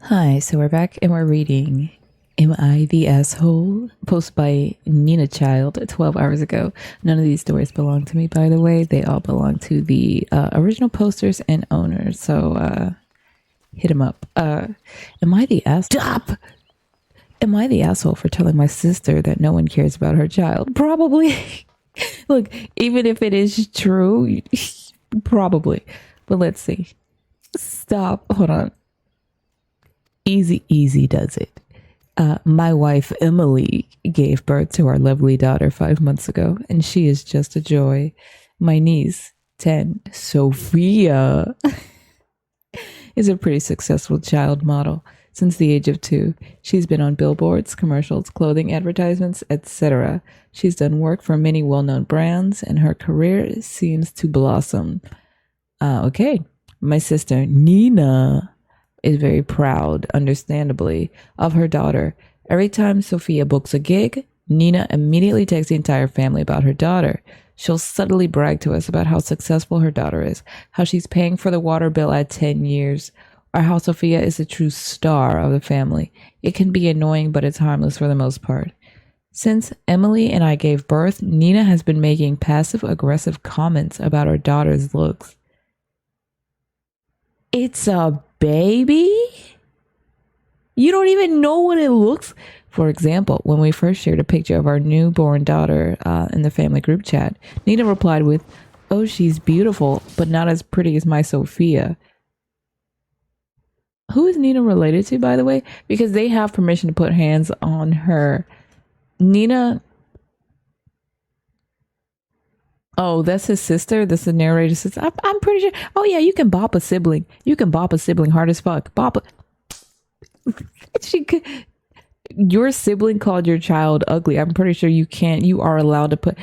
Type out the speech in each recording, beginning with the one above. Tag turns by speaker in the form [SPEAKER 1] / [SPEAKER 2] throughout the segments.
[SPEAKER 1] Hi, so we're back and we're reading Am I the Asshole? Posted by Nina Child 12 hours ago. None of these stories belong to me, by the way. They all belong to the original posters and owners. So hit them up. Am I the ass? Stop! Am I the asshole for telling my sister that no one cares about her child? Probably. Look, even if it is true, probably. But let's see. Stop. Hold on. Easy does it. My wife, Emily, gave birth to our lovely daughter 5 months ago, and she is just a joy. My niece, 10, Sophia, is a pretty successful child model. Since the age of 2, she's been on billboards, commercials, clothing advertisements, etc. She's done work for many well-known brands, and her career seems to blossom. Okay, my sister, Nina, is very proud, understandably, of her daughter. Every time Sophia books a gig, Nina immediately tells the entire family about her daughter. She'll subtly brag to us about how successful her daughter is, how she's paying for the water bill at 10 years, or how Sophia is the true star of the family. It can be annoying, but it's harmless for the most part. Since Emily and I gave birth, Nina has been making passive-aggressive comments about her daughter's looks. It's a baby? You don't even know what it looks. For example, when we first shared a picture of our newborn daughter in the family group chat, Nina replied with, "Oh, she's beautiful, but not as pretty as my Sophia." Who is Nina related to, by the way? Because they have permission to put hands on her. Nina. Oh, that's his sister. That's the narrator's sister. I'm pretty sure. Oh yeah, you can bop a sibling. You can bop a sibling hard as fuck. Bop. She could. Your sibling called your child ugly. I'm pretty sure you can't. You are allowed to put.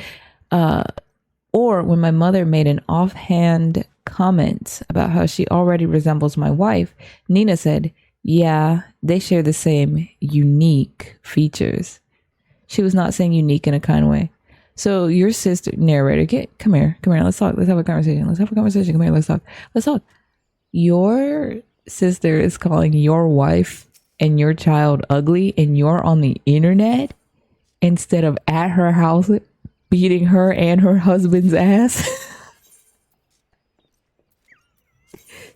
[SPEAKER 1] Or when my mother made an offhand comment about how she already resembles my wife, Nina said, "Yeah, they share the same unique features." She was not saying unique in a kind way. So your sister, narrator, come here, let's talk, let's have a conversation, come here, let's talk. Your sister is calling your wife and your child ugly, and you're on the internet instead of at her house beating her and her husband's ass.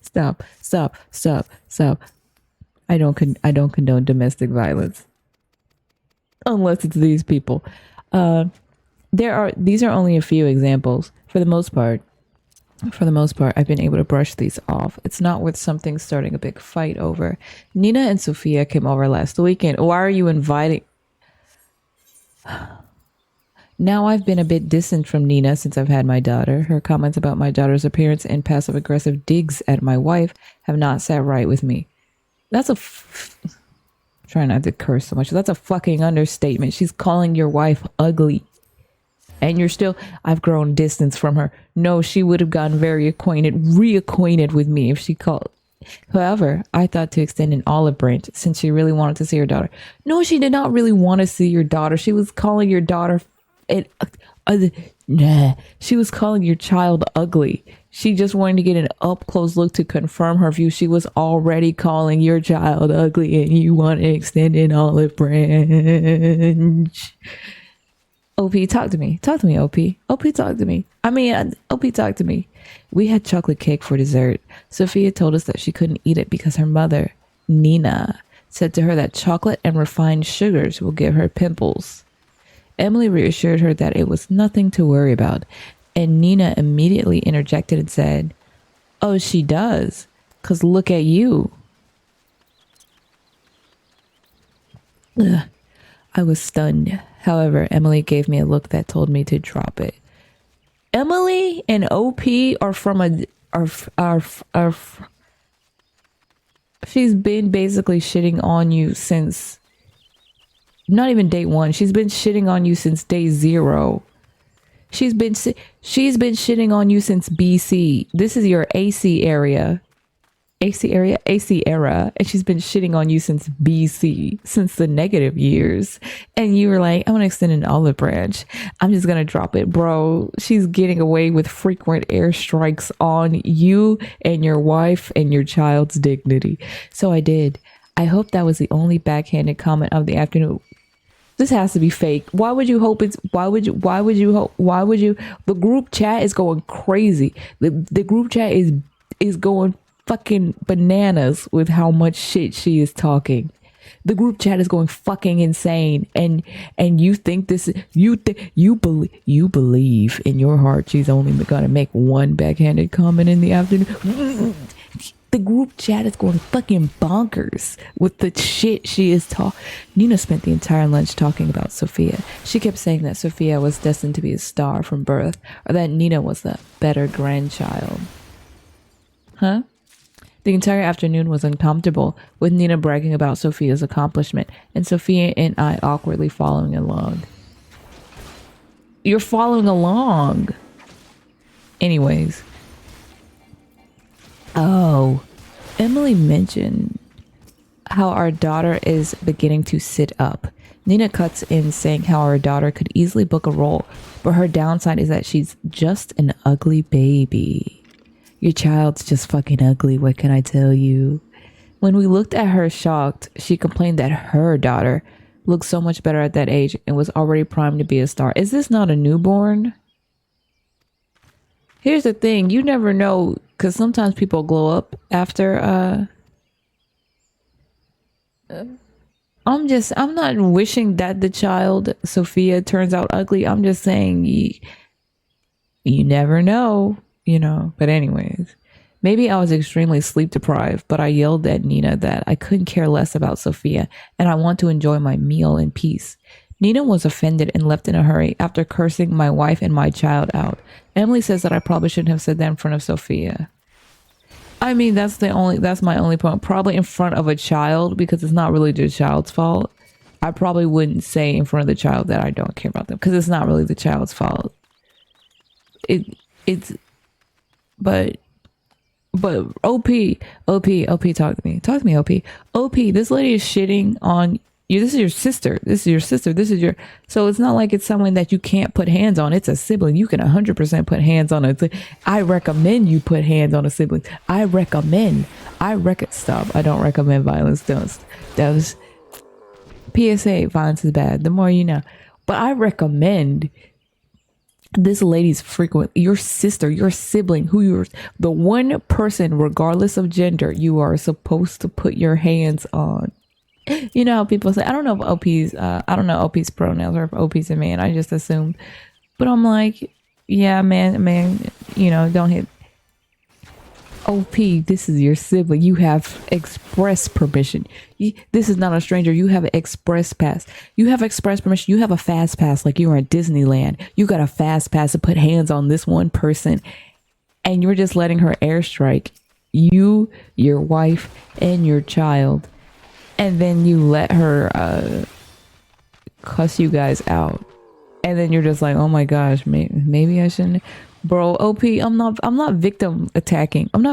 [SPEAKER 1] Stop. I don't condone domestic violence unless it's these people. These are only a few examples. For the most part, I've been able to brush these off. It's not worth something starting a big fight over. Nina and Sophia came over last weekend. Why are you inviting? Now I've been a bit distant from Nina since I've had my daughter. Her comments about my daughter's appearance and passive-aggressive digs at my wife have not sat right with me. That's try not to curse so much. That's a fucking understatement. She's calling your wife ugly. And you're still, I've grown distance from her. No, she would have gotten very reacquainted with me if she called. However, I thought to extend an olive branch since she really wanted to see her daughter. No, she did not really want to see your daughter. She was calling your daughter, she was calling your child ugly. She just wanted to get an up-close look to confirm her view. She was already calling your child ugly, and you want to extend an olive branch. OP, talk to me. Talk to me, OP. OP, talk to me. OP, talk to me. We had chocolate cake for dessert. Sophia told us that she couldn't eat it because her mother, Nina, said to her that chocolate and refined sugars will give her pimples. Emily reassured her that it was nothing to worry about, and Nina immediately interjected and said, "Oh, she does, 'cause look at you." Ugh. I was stunned. However, Emily gave me a look that told me to drop it. Emily and OP are from she's been basically shitting on you since not even day 1. She's been shitting on you since day 0. She's been shitting on you since BC. This is your AC era, and she's been shitting on you since BC, since the negative years. And you were like, "I want to extend an olive branch. I'm just gonna drop it." Bro, she's getting away with frequent airstrikes on you and your wife and your child's dignity. So I did. I hope that was the only backhanded comment of the afternoon. This has to be fake. Why would you hope it's why would you the group chat is going crazy. The group chat is going fucking bananas with how much shit she is talking. The group chat is going fucking insane, and you think this you believe in your heart she's only gonna make one backhanded comment in the afternoon. The group chat is going fucking bonkers with the shit she is talking. Nina spent the entire lunch talking about Sophia. She kept saying that Sophia was destined to be a star from birth, or that Nina was the better grandchild. Huh? The entire afternoon was uncomfortable, with Nina bragging about Sophia's accomplishment, and Sophia and I awkwardly following along. You're following along! Anyways. Oh, Emily mentioned how our daughter is beginning to sit up. Nina cuts in saying how our daughter could easily book a role, but her downside is that she's just an ugly baby. Your child's just fucking ugly, what can I tell you? When we looked at her shocked, she complained that her daughter looked so much better at that age and was already primed to be a star. Is this not a newborn? Here's the thing, you never know, because sometimes people glow up after, I'm not wishing that the child, Sophia, turns out ugly. I'm just saying, you never know, you know. But anyways, maybe I was extremely sleep deprived, but I yelled at Nina that I couldn't care less about Sophia and I want to enjoy my meal in peace. Nina was offended and left in a hurry after cursing my wife and my child out. Emily says that I probably shouldn't have said that in front of Sophia. I mean, that's my only point. Probably in front of a child, because it's not really the child's fault. I probably wouldn't say in front of the child that I don't care about them, because it's not really the child's fault. But OP, talk to me, OP. This lady is shitting on you. This is your sister. So it's not like it's someone that you can't put hands on. It's a sibling. You can 100% put hands on it. I recommend you put hands on a sibling. Stop. I don't recommend violence. That was PSA. Violence is bad. The more you know. But I recommend this lady's your sister, your sibling, the one person, regardless of gender, you are supposed to put your hands on. You know how people say, I don't know if OP's pronouns or if OP's a man. I just assumed. But I'm like, yeah, man, you know, don't hit. OP, this is your sibling. You have express permission. This is not a stranger. You have an express pass. You have express permission. You have a fast pass like you're at Disneyland. You got a fast pass to put hands on this one person. And you're just letting her airstrike you, your wife, and your child. And then you let her cuss you guys out. And then you're just like, oh my gosh, maybe I shouldn't. Bro, OP, I'm not victim attacking. I'm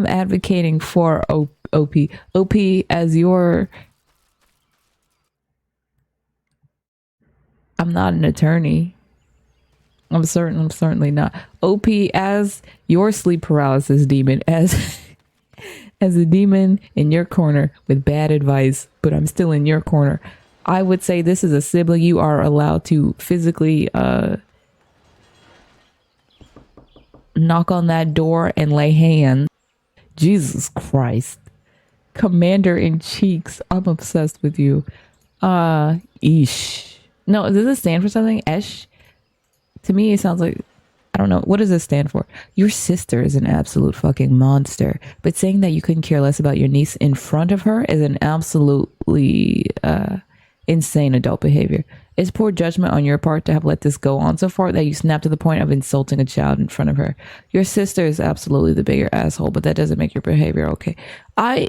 [SPEAKER 1] advocating for OP. OP as your... I'm not an attorney. I'm certainly not. OP as your sleep paralysis demon, as a demon in your corner with bad advice, but I'm still in your corner. I would say this is a sibling. You are allowed to physically knock on that door and lay hands. Jesus Christ. Commander in cheeks. I'm obsessed with you. Eesh. No, does it stand for something? Esh? To me, it sounds like, I don't know. What does this stand for? Your sister is an absolute fucking monster. But saying that you couldn't care less about your niece in front of her is an absolutely insane adult behavior. It's poor judgment on your part to have let this go on so far that you snap to the point of insulting a child in front of her. Your sister is absolutely the bigger asshole, but that doesn't make your behavior okay. I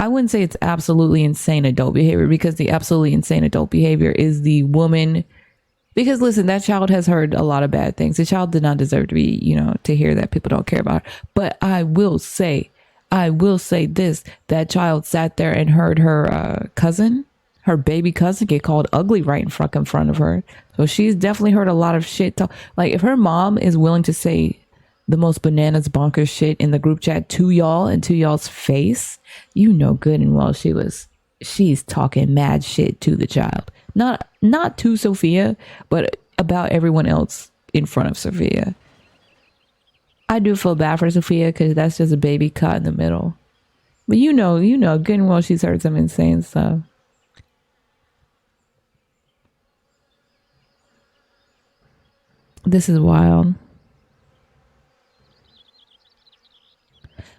[SPEAKER 1] wouldn't say it's absolutely insane adult behavior, because the absolutely insane adult behavior is the woman. Because listen, that child has heard a lot of bad things. The child did not deserve to be, to hear that people don't care about her. But I will say this, that child sat there and heard her her baby cousin get called ugly right in front of her. So she's definitely heard a lot of shit. Like, if her mom is willing to say the most bananas bonkers shit in the group chat to y'all and to y'all's face, you know good and well she's talking mad shit to the child. Not to Sophia, but about everyone else in front of Sophia. I do feel bad for Sophia because that's just a baby caught in the middle. But you know good and well she's heard some insane stuff. This is wild.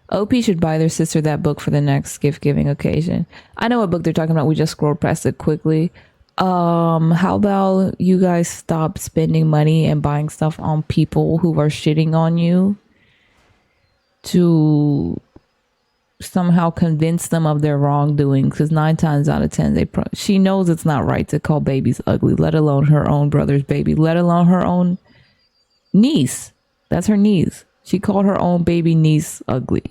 [SPEAKER 1] OP should buy their sister that book for the next gift giving occasion. I know what book they're talking about. We just scrolled past it quickly. How about you guys stop spending money and buying stuff on people who are shitting on you to somehow convince them of their wrongdoing? Because 9 times out of 10, she knows it's not right to call babies ugly, let alone her own brother's baby, let alone her own niece. That's her niece. She called her own baby niece ugly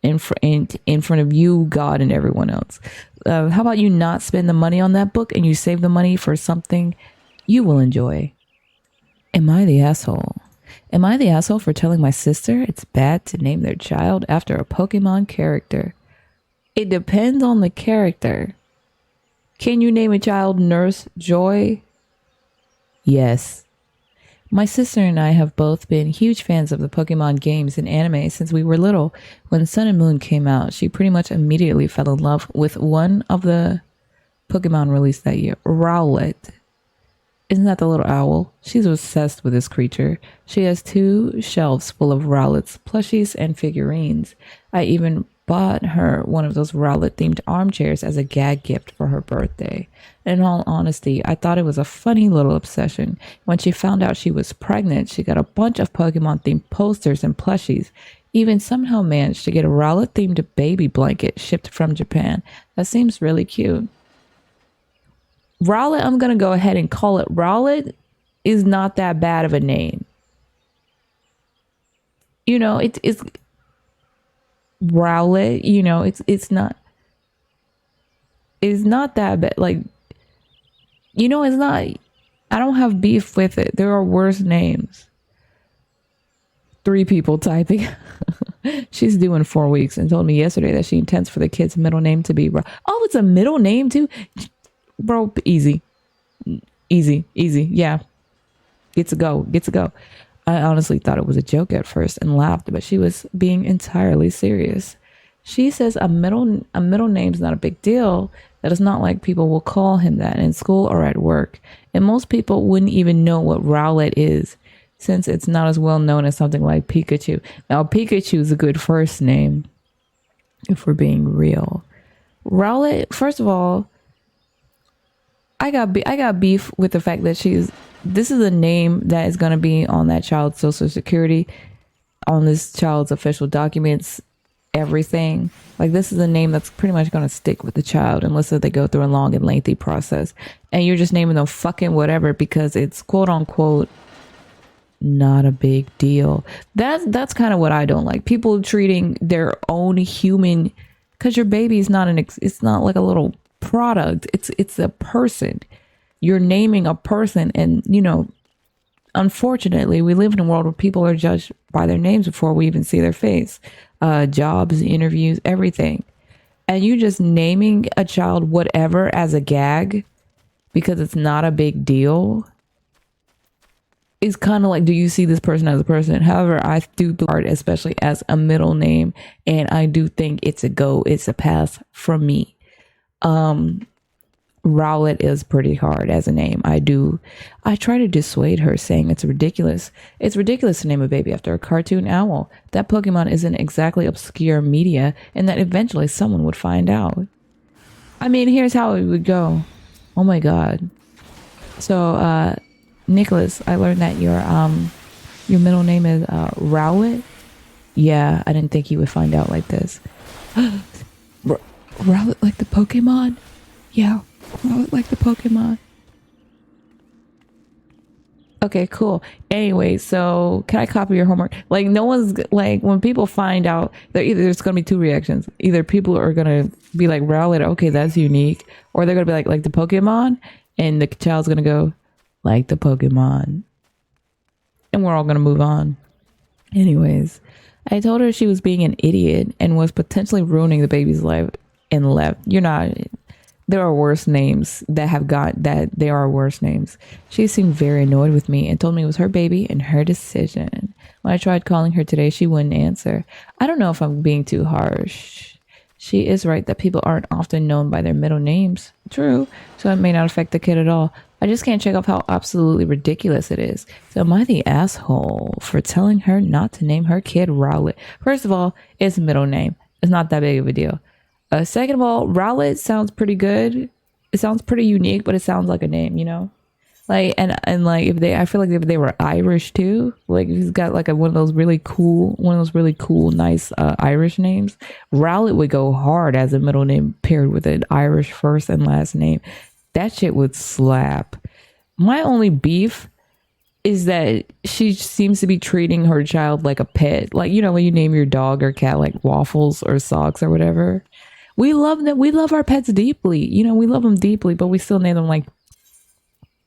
[SPEAKER 1] in front of you, God, and everyone else. How about you not spend the money on that book and you save the money for something you will enjoy? Am I the asshole? Am I the asshole for telling my sister it's bad to name their child after a Pokemon character? It depends on the character. Can you name a child Nurse Joy? Yes. My sister and I have both been huge fans of the Pokemon games and anime since we were little. When Sun and Moon came out, she pretty much immediately fell in love with one of the Pokemon released that year, Rowlet. Isn't that the little owl? She's obsessed with this creature. She has 2 shelves full of Rowlets, plushies, and figurines. I even bought her one of those Rowlet-themed armchairs as a gag gift for her birthday. In all honesty, I thought it was a funny little obsession. When she found out she was pregnant, she got a bunch of Pokemon-themed posters and plushies, even somehow managed to get a Rowlet-themed baby blanket shipped from Japan. That seems really cute. Rowlet, I'm going to go ahead and call it Rowlet, is not that bad of a name. You know, it's Rowlet, you know, it's not that bad. Like, you know, it's not, I don't have beef with it. There are worse names. 3 people typing. She's due in 4 weeks and told me yesterday that she intends for the kid's middle name to be, oh, it's a middle name too? Bro, easy. Yeah. Get to go. I honestly thought it was a joke at first and laughed, but she was being entirely serious. She says a middle name's not a big deal. That is not like people will call him that in school or at work. And most people wouldn't even know what Rowlet is, since it's not as well known as something like Pikachu. Now, Pikachu is a good first name, if we're being real. Rowlet, first of all, I got beef with the fact that this is a name that is going to be on that child's social security, on this child's official documents, everything. Like, this is a name that's pretty much going to stick with the child unless they go through a long and lengthy process. And you're just naming them fucking whatever because it's quote unquote not a big deal. That's kind of what I don't like. People treating their own human, because your baby is not it's not like a little product. It's a person. You're naming a person, and you know, unfortunately, we live in a world where people are judged by their names before we even see their face. Jobs, interviews, everything. And you just naming a child whatever as a gag because it's not a big deal is kind of like, do you see this person as a person? However, I do the art, especially as a middle name, and I do think it's a pass from me. Rowlet is pretty hard as a name. I try to dissuade her, saying it's ridiculous. It's ridiculous to name a baby after a cartoon owl. That Pokemon isn't exactly obscure media, and that eventually someone would find out. I mean, here's how it would go. Oh my God. So, Nicholas, I learned that your middle name is Rowlet. Yeah, I didn't think you would find out like this. Rowlet like the Pokemon? Yeah, Rowlet like the Pokemon. Okay, cool. Anyway, so can I copy your homework? Like, no one's like, when people find out, there's going to be 2 reactions. Either people are going to be like, Rowlet, okay, that's unique. Or they're going to be like the Pokemon. And the child's going to go, like the Pokemon. And we're all going to move on. Anyways, I told her she was being an idiot and was potentially ruining the baby's life and left. You're not. There are worse names that have got that. There are worse names. She seemed very annoyed with me and told me it was her baby and her decision. When I tried calling her today, she wouldn't answer. I don't know if I'm being too harsh. She is right that people aren't often known by their middle names. True. So it may not affect the kid at all. I just can't check off how absolutely ridiculous it is. So am I the asshole for telling her not to name her kid Rowlet? First of all, it's a middle name. It's not that big of a deal. Second of all, Rowlet sounds pretty good. It sounds pretty unique, but it sounds like a name, you know? Like, and like if they, I feel like if they were Irish too, like if he's got like one of those really cool, nice Irish names, Rowlet would go hard as a middle name paired with an Irish first and last name. That shit would slap. My only beef is that she seems to be treating her child like a pet. Like, you know, when you name your dog or cat like Waffles or Socks or whatever. We love them. We love our pets deeply. You know, we love them deeply, but we still name them like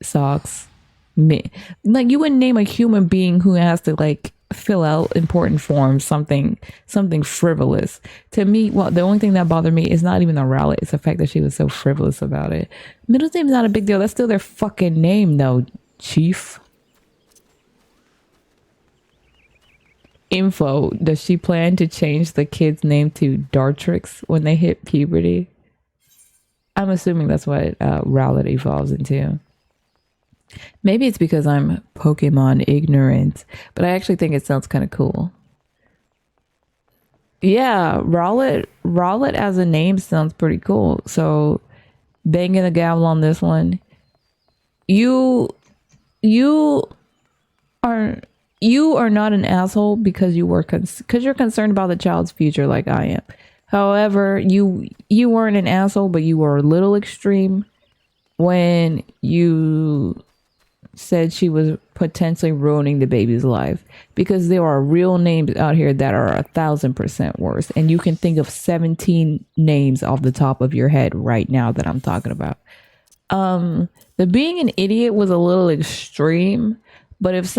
[SPEAKER 1] Socks. Like you wouldn't name a human being who has to like fill out important forms something frivolous. To me, well, the only thing that bothered me is not even the Rowlet. It's the fact that she was so frivolous about it. Middle name's not a big deal. That's still their fucking name though, Chief. Info, does she plan to change the kid's name to Dartrix when they hit puberty? I'm assuming that's what Rowlet evolves into. Maybe it's because I'm Pokemon ignorant, but I actually think it sounds kind of cool. Yeah, Rowlet as a name sounds pretty cool. So banging the gavel on this one. You are not an asshole because you're concerned about the child's future like I am. However, you weren't an asshole, but you were a little extreme when you said she was potentially ruining the baby's life, because there are real names out here that are 1,000% worse, and you can think of 17 names off the top of your head right now that I'm talking about. The being an idiot was a little extreme. But if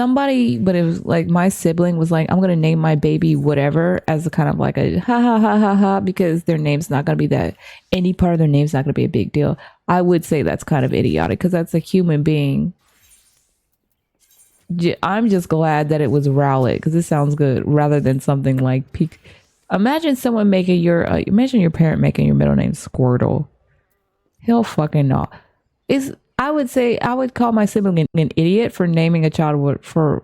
[SPEAKER 1] like my sibling was like, I'm going to name my baby whatever as a kind of like a ha ha ha ha ha, because their name's not going to be that, any part of their name's not going to be a big deal. I would say that's kind of idiotic because that's a human being. I'm just glad that it was Rowlet because it sounds good rather than something like Peak. Imagine your parent making your middle name Squirtle. Hell fucking no. I would say I would call my sibling an idiot for naming a child for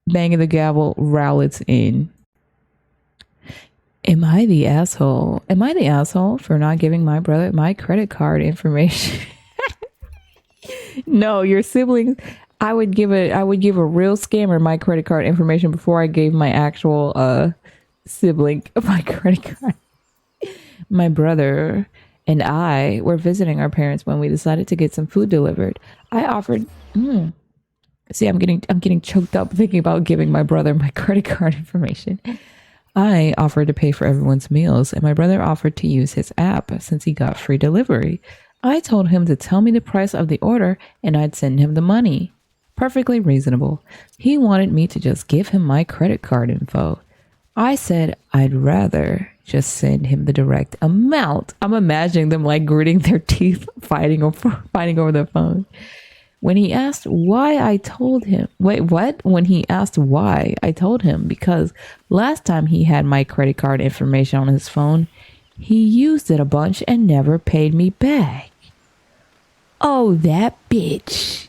[SPEAKER 1] banging the gavel. Rowlet's in. Am I the asshole? Am I the asshole for not giving my brother my credit card information? No, your siblings. I would give a real scammer my credit card information before I gave my actual sibling my credit card. My brother and I were visiting our parents when we decided to get some food delivered. I offered. See, I'm getting choked up thinking about giving my brother my credit card information. I offered to pay for everyone's meals, and my brother offered to use his app since he got free delivery. I told him to tell me the price of the order, and I'd send him the money. Perfectly reasonable. He wanted me to just give him my credit card info. I said I'd rather just send him the direct amount. I'm imagining them like gritting their teeth, fighting over the phone. When he asked why, I told him, When he asked why, I told him because last time he had my credit card information on his phone, he used it a bunch and never paid me back. Oh, that bitch.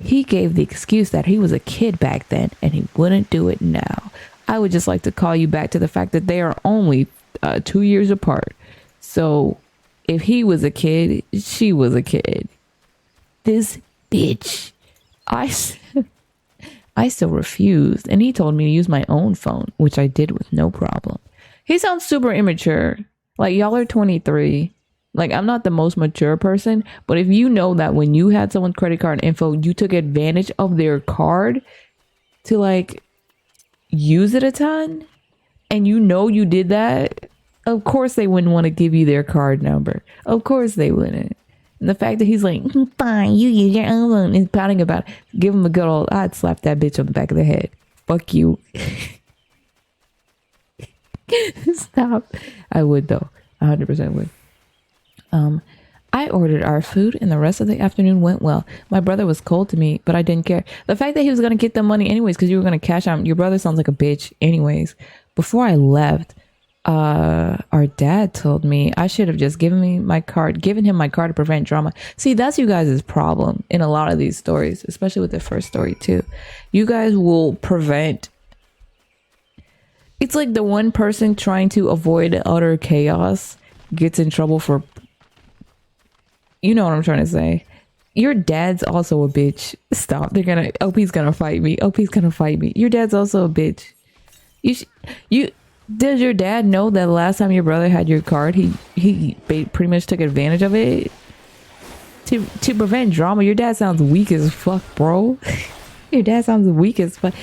[SPEAKER 1] He gave the excuse that he was a kid back then and he wouldn't do it now. I would just like to call you back to the fact that they are only 2 years apart. So if he was a kid, she was a kid. This bitch. I still refused, and he told me to use my own phone, which I did with no problem. He sounds super immature. Like, y'all are 23. Like, I'm not the most mature person, but if you know that when you had someone's credit card info, you took advantage of their card to like use it a ton, and you know you did that, of course they wouldn't want to give you their card number. Of course they wouldn't. And the fact that he's like, fine, you use your own phone, and pouting about it, give him a good old, I'd slap that bitch on the back of the head. Fuck you. Stop. I would though. 100% would. I ordered our food and the rest of the afternoon went well. My brother was cold to me, but I didn't care. The fact that he was going to get the money anyways because you were going to cash out. Your brother sounds like a bitch anyways. Before I left, our dad told me I should have just given him my card to prevent drama. See, that's you guys' problem in a lot of these stories, especially with the first story too. You guys will prevent. It's like the one person trying to avoid utter chaos gets in trouble for. You know what I'm trying to say. Your dad's also a bitch. Stop. OP's gonna fight me. OP's gonna fight me. Your dad's also a bitch. Does your dad know that the last time your brother had your card, he pretty much took advantage of it to prevent drama? Your dad sounds weak as fuck, bro. Your dad sounds weak as fuck.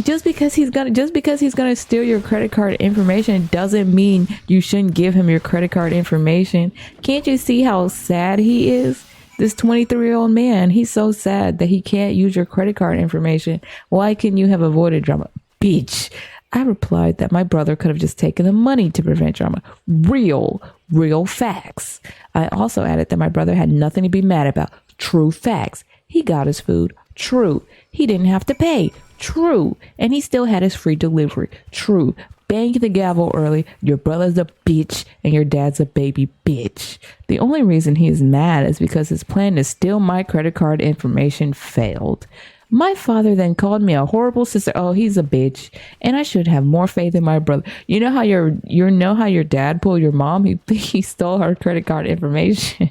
[SPEAKER 1] Just because he's gonna steal your credit card information doesn't mean you shouldn't give him your credit card information. Can't you see how sad he is? This 23-year-old man, he's so sad that he can't use your credit card information. Why couldn't you have avoided drama? Bitch. I replied that my brother could have just taken the money to prevent drama. Real facts. I also added that my brother had nothing to be mad about. True facts. He got his food. True. He didn't have to pay. True. And he still had his free delivery. True. Bang the gavel early. Your brother's a bitch and your dad's a baby bitch. The only reason he is mad is because his plan to steal my credit card information failed. My father then called me a horrible sister. Oh, he's a bitch. And I should have more faith in my brother. You know how your dad pulled your mom? He stole her credit card information.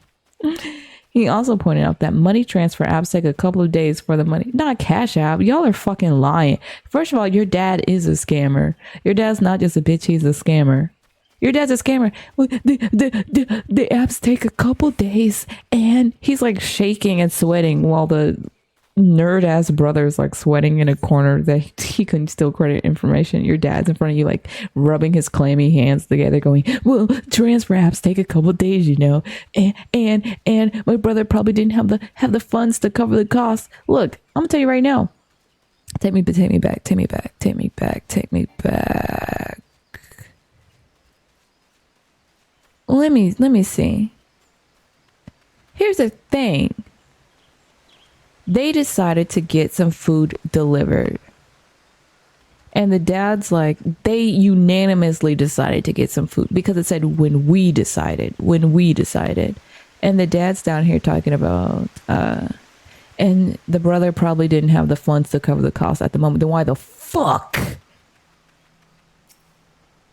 [SPEAKER 1] He also pointed out that money transfer apps take a couple of days for the money. Not Cash App. Y'all are fucking lying. First of all, your dad is a scammer. Your dad's not just a bitch. He's a scammer. Your dad's a scammer. The apps take a couple days, and he's like shaking and sweating while the nerd ass brother's like sweating in a corner that he couldn't steal credit information. Your dad's in front of you like rubbing his clammy hands together going, well, transfer apps take a couple days, you know, and my brother probably didn't have the funds to cover the cost. Look, I'm gonna tell you right now, take me back. Let me see. Here's the thing. They decided to get some food delivered. And the dad's like, they unanimously decided to get some food because it said when we decided. And the dad's down here talking about, and the brother probably didn't have the funds to cover the cost at the moment. Then why the fuck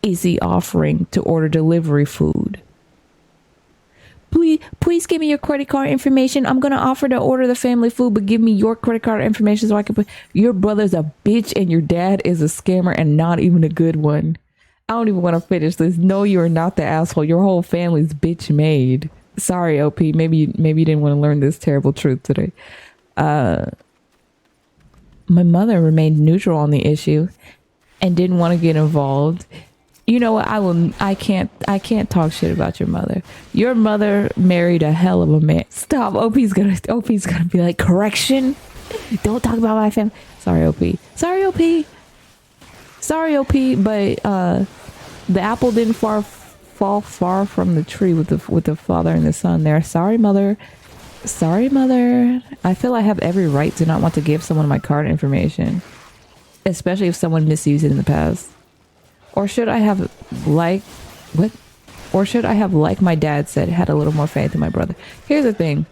[SPEAKER 1] is he offering to order delivery food? Please give me your credit card information. I'm going to offer to order the family food, but give me your credit card information so I can put. Your brother's a bitch and your dad is a scammer and not even a good one. I don't even want to finish this. No, you are not the asshole. Your whole family's bitch made. Sorry, OP. Maybe you didn't want to learn this terrible truth today. My mother remained neutral on the issue and didn't want to get involved. You know what? I can't talk shit about your mother. Your mother married a hell of a man. Stop. OP's gonna be like, correction. Don't talk about my family. Sorry, OP. But the apple didn't fall far from the tree with the father and the son there. Sorry, mother. I feel I have every right to not want to give someone my card information, especially if someone misused it in the past. Or should I have, like my dad said, had a little more faith in my brother? Here's the thing.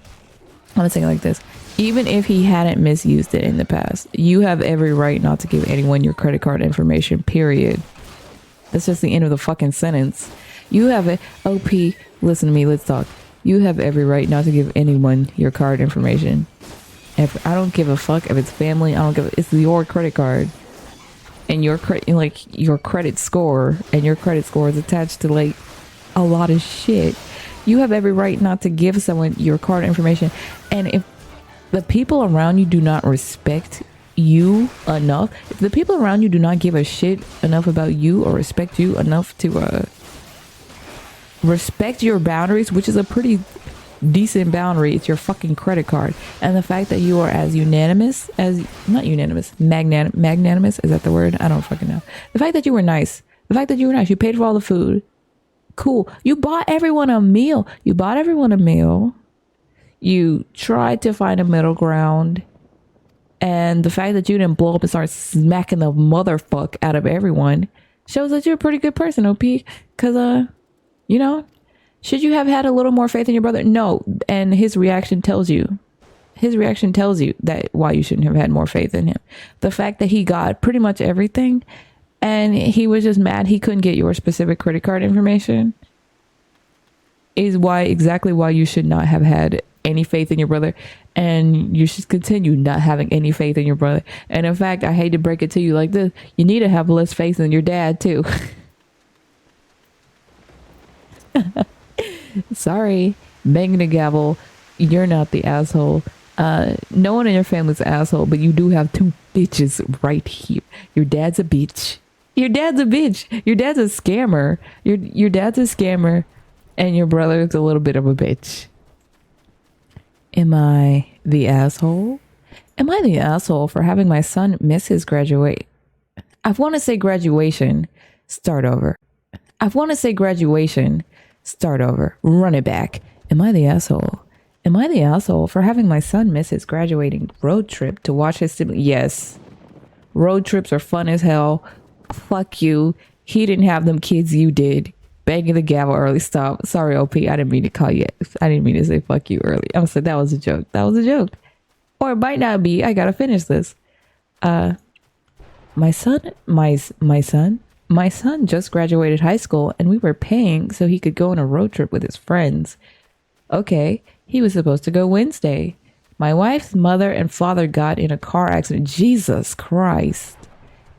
[SPEAKER 1] I'm going to say it like this. Even if he hadn't misused it in the past, you have every right not to give anyone your credit card information, period. That's just the end of the fucking sentence. You have it. OP, listen to me. Let's talk. You have every right not to give anyone your card information. I don't give a fuck if it's family. It's your credit card. And your credit score, and your credit score is attached to like a lot of shit. You have every right not to give someone your card information. And if the people around you do not respect you enough, if the people around you do not give a shit enough about you or respect you enough to respect your boundaries, which is a pretty decent boundary, it's your fucking credit card. And the fact that you are as unanimous as, not unanimous, magnanimous, is that the word? I don't fucking know. The fact that you were nice, you paid for all the food. Cool. You bought everyone a meal. You tried to find a middle ground. And the fact that you didn't blow up and start smacking the motherfuck out of everyone shows that you're a pretty good person, OP. Because, you know, should you have had a little more faith in your brother? No. And his reaction tells you that why you shouldn't have had more faith in him. The fact that he got pretty much everything and he was just mad he couldn't get your specific credit card information is exactly why you should not have had any faith in your brother, and you should continue not having any faith in your brother. And in fact, I hate to break it to you like this, you need to have less faith in your dad too. Sorry, banging the gavel, you're not the asshole. No one in your family's an asshole, but you do have two bitches right here. Your dad's a bitch. Your dad's a scammer. Your dad's a scammer, and your brother's a little bit of a bitch. Am I the asshole? Am I the asshole for having my son miss his graduate? I want to say graduation. Start over. Run it back. Am I the asshole? Am I the asshole for having my son miss his graduating road trip to watch his sibling? Yes. Road trips are fun as hell. Fuck you. He didn't have them kids, you did. Banging the gavel early. Stop. Sorry, OP. I didn't mean to call you. I didn't mean to say fuck you early. I said that was a joke. Or it might not be. I gotta finish this. My son just graduated high school and we were paying so he could go on a road trip with his friends. Okay, he was supposed to go Wednesday. My wife's mother and father got in a car accident. Jesus Christ.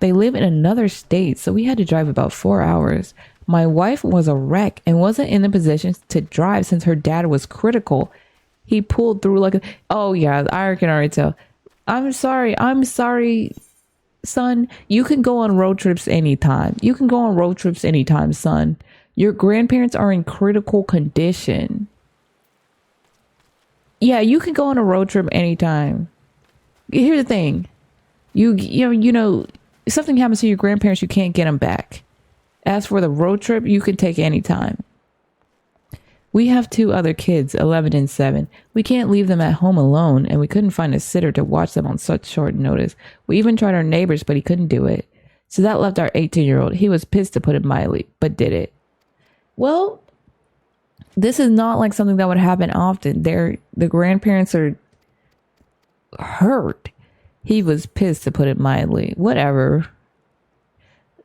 [SPEAKER 1] They live in another state, so we had to drive about 4 hours. My wife was a wreck and wasn't in the position to drive since her dad was critical. He pulled through like oh yeah, I can already tell. I'm sorry, son. You can go on road trips anytime. Son. Your grandparents are in critical condition. Yeah, you can go on a road trip anytime. Here's the thing. You know, if something happens to your grandparents, you can't get them back. As for the road trip, you can take any time. We have 2 other kids, 11 and 7. We can't leave them at home alone, and we couldn't find a sitter to watch them on such short notice. We even tried our neighbors, but he couldn't do it. So that left our 18-year-old. He was pissed, to put it mildly, but did it. Well, this is not like something that would happen often. The grandparents are hurt. He was pissed, to put it mildly. Whatever.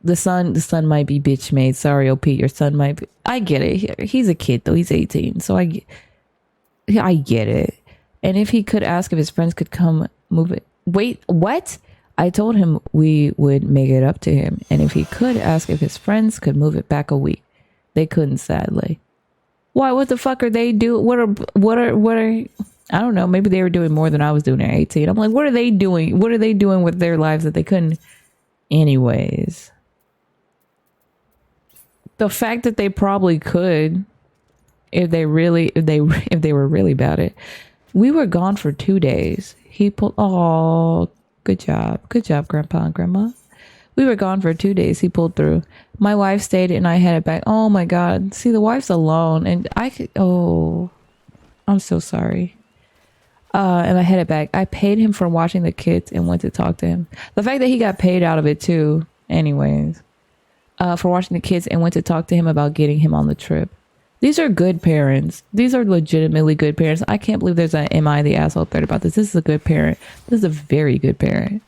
[SPEAKER 1] The son might be bitch made. Sorry, OP, your son might be. I get it. He's a kid though. He's 18. So I get it. And if he could ask if his friends could come move it. Wait, what? I told him we would make it up to him. And if he could ask if his friends could move it back a week. They couldn't, sadly. Why? What the fuck are they doing? What are I don't know. Maybe they were doing more than I was doing at 18. I'm like, what are they doing? What are they doing with their lives that they couldn't? Anyways. The fact that they probably could, if they were really about it. We were gone for 2 days. He pulled. Oh, good job, Grandpa and Grandma. We were gone for 2 days. He pulled through. My wife stayed, and I headed back. Oh my God! See, the wife's alone, and I could. Oh, I'm so sorry. And I headed back. I paid him for watching the kids and went to talk to him. The fact that he got paid out of it too. Anyways. For watching the kids and went to talk to him about getting him on the trip. These are good parents. These are legitimately good parents. I can't believe there's an am I the asshole thread about this. This is a good parent. This is a very good parent.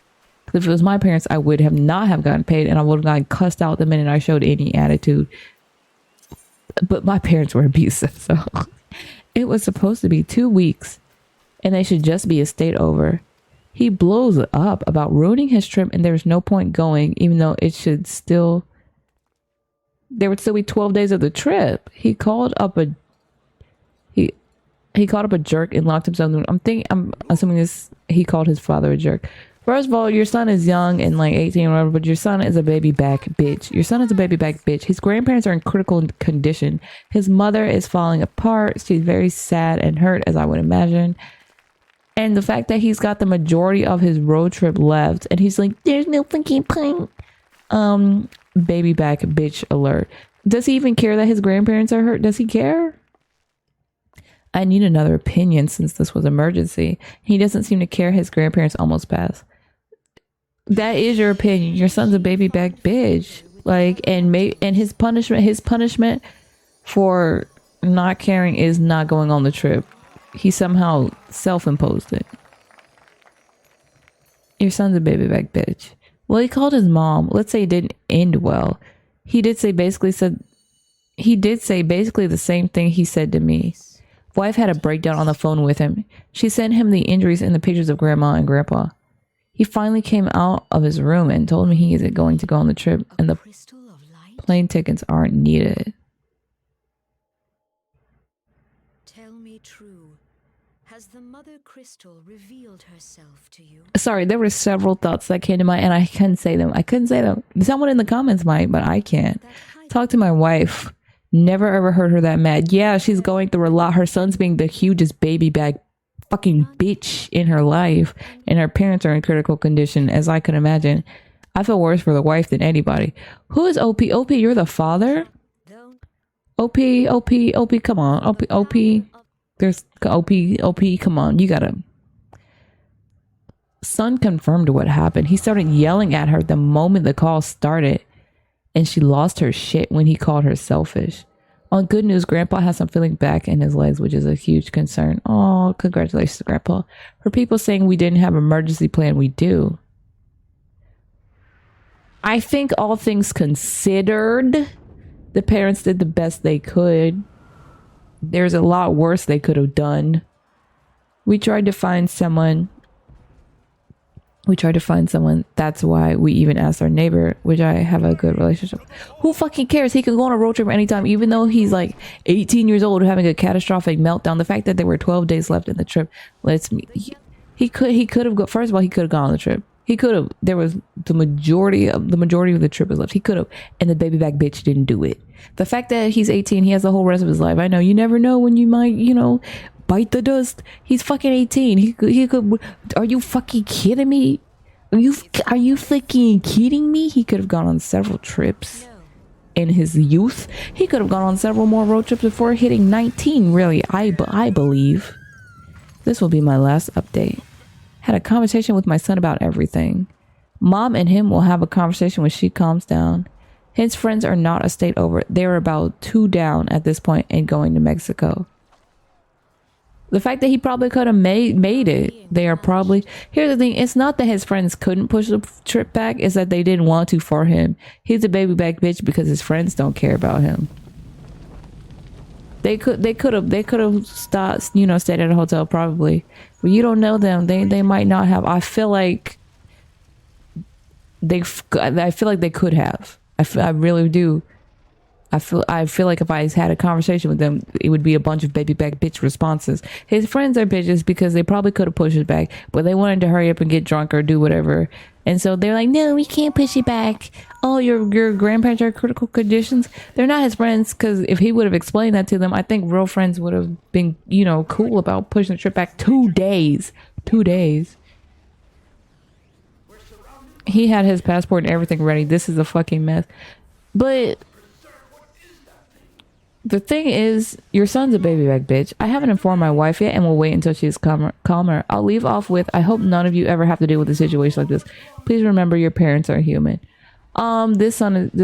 [SPEAKER 1] If it was my parents, I would have not have gotten paid and I would have gotten cussed out the minute I showed any attitude. But my parents were abusive. So it was supposed to be 2 weeks and they should just be a state over. He blows up about ruining his trip and there's no point going, even though it should still... There would still be 12 days of the trip. He called up a jerk and locked himself in the room. I'm assuming he called his father a jerk First of all, your son is young and like 18 or whatever, but your son is a baby back bitch. Your son is a baby back bitch. His grandparents are in critical condition. His mother is falling apart. She's very sad and hurt, as I would imagine. And the fact that he's got the majority of his road trip left and he's like, there's no fucking point. Baby back bitch alert. Does he even care that his grandparents are hurt? Does he care? I need another opinion since this was emergency. He doesn't seem to care his grandparents almost passed. That is your opinion. Your son's a baby back bitch. Like, and his punishment for not caring is not going on the trip. He somehow self-imposed it. Your son's a baby back bitch. Well, he called his mom. Let's say it didn't end well. He did say basically the same thing he said to me. Wife had a breakdown on the phone with him. She sent him the injuries and the pictures of grandma and grandpa. He finally came out of his room and told me he isn't going to go on the trip and the plane tickets aren't needed.
[SPEAKER 2] Tell me true. Has the mother crystal revealed herself to you?
[SPEAKER 1] Sorry, there were several thoughts that came to mind and I couldn't say them. Someone in the comments might, but I can't. Talk to my wife. Never ever heard her that mad. Yeah, she's going through a lot. Her son's being the hugest baby bag fucking bitch in her life. And her parents are in critical condition, as I could imagine. I feel worse for the wife than anybody. Who is OP? OP, you're the father? OP, come on. OP. There's OP, come on. You gotta. Son confirmed what happened. He started yelling at her the moment the call started. And she lost her shit when he called her selfish. On good news, Grandpa has some feeling back in his legs, which is a huge concern. Oh, congratulations, Grandpa. For people saying we didn't have an emergency plan, we do. I think all things considered, the parents did the best they could. There's a lot worse they could have done. We tried to find someone. That's why we even asked our neighbor, which I have a good relationship. Who fucking cares? He could go on a road trip anytime, even though he's like 18 years old having a catastrophic meltdown. The fact that there were 12 days left in the trip lets me. He could have first of all, he could have gone on the trip. He could have. There was the majority of the trip was left. He could have, and the baby back bitch didn't do it. The fact that he's 18, he has the whole rest of his life. I know you never know when you might, bite the dust. He's fucking 18. He could. Are you fucking kidding me? Are you fucking kidding me? He could have gone on several trips in his youth. He could have gone on several more road trips before hitting 19. Really, I believe. This will be my last update. Had a conversation with my son about everything. Mom and him will have a conversation when she calms down. His friends are not a state over. They're about 2 down at this point and going to Mexico. The fact that he probably could have made it. They are probably... Here's the thing. It's not that his friends couldn't push the trip back. It's that they didn't want to for him. He's a baby back bitch because his friends don't care about him. They could have stopped, stayed at a hotel probably. But you don't know them. They might not have. I feel like they could have. I really do. I feel like if I had a conversation with them, it would be a bunch of baby back bitch responses. His friends are bitches because they probably could have pushed it back, but they wanted to hurry up and get drunk or do whatever. And so they're like, no, we can't push it back. Oh, your grandparents are critical conditions. They're not his friends, because if he would have explained that to them, I think real friends would have been, cool about pushing the trip back 2 days. 2 days. He had his passport and everything ready. This is a fucking mess. But the thing is, your son's a baby back bitch. I haven't informed my wife yet and will wait until she is calmer. I'll leave off with, I hope none of you ever have to deal with a situation like this. Please remember your parents are human. This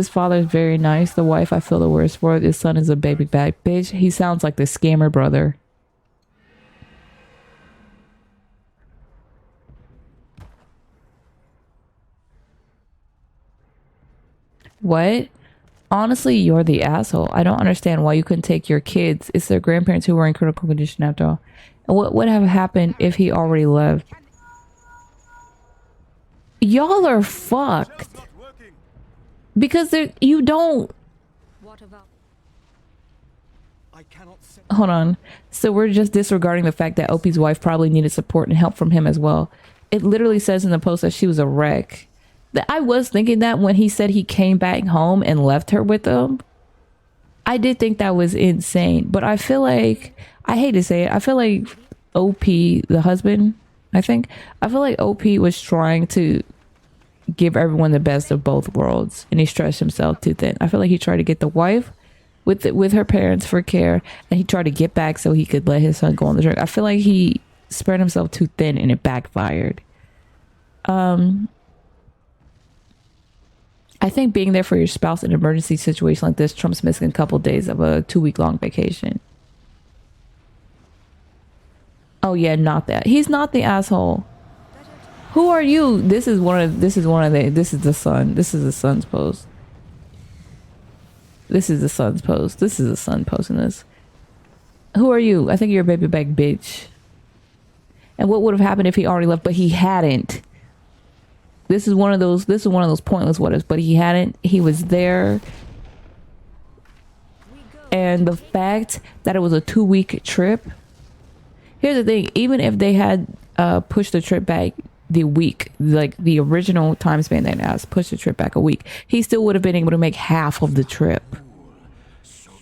[SPEAKER 1] father is very nice. The wife I feel the worst for. This son is a baby back bitch. He sounds like the scammer brother. What? Honestly, you're the asshole. I don't understand why you couldn't take your kids. It's their grandparents who were in critical condition after all. And what would have happened if he already left? Y'all are fucked. Because you don't... Hold on. So we're just disregarding the fact that Opie's wife probably needed support and help from him as well. It literally says in the post that she was a wreck. I was thinking that when he said he came back home and left her with them. I did think that was insane. But I feel like, I hate to say it, I feel like OP, the husband, I feel like OP was trying to give everyone the best of both worlds, and he stretched himself too thin. I feel like he tried to get the wife with her parents for care, and he tried to get back so he could let his son go on the drink. I feel like he spread himself too thin and it backfired. I think being there for your spouse in an emergency situation like this trumps missing a couple days of a 2-week long vacation. Oh yeah, not that. He's not the asshole. Who are you? This is the son. This is the son's post. This is the son's post. This is the son posting this. Who are you? I think you're a baby back bitch. And what would have happened if he already left, but he hadn't? This is one of those pointless what ifs, but he hadn't. He was there. And the fact that it was a 2-week trip. Here's the thing, even if they had pushed the trip back the week, like the original time span they asked, pushed the trip back a week, he still would have been able to make half of the trip.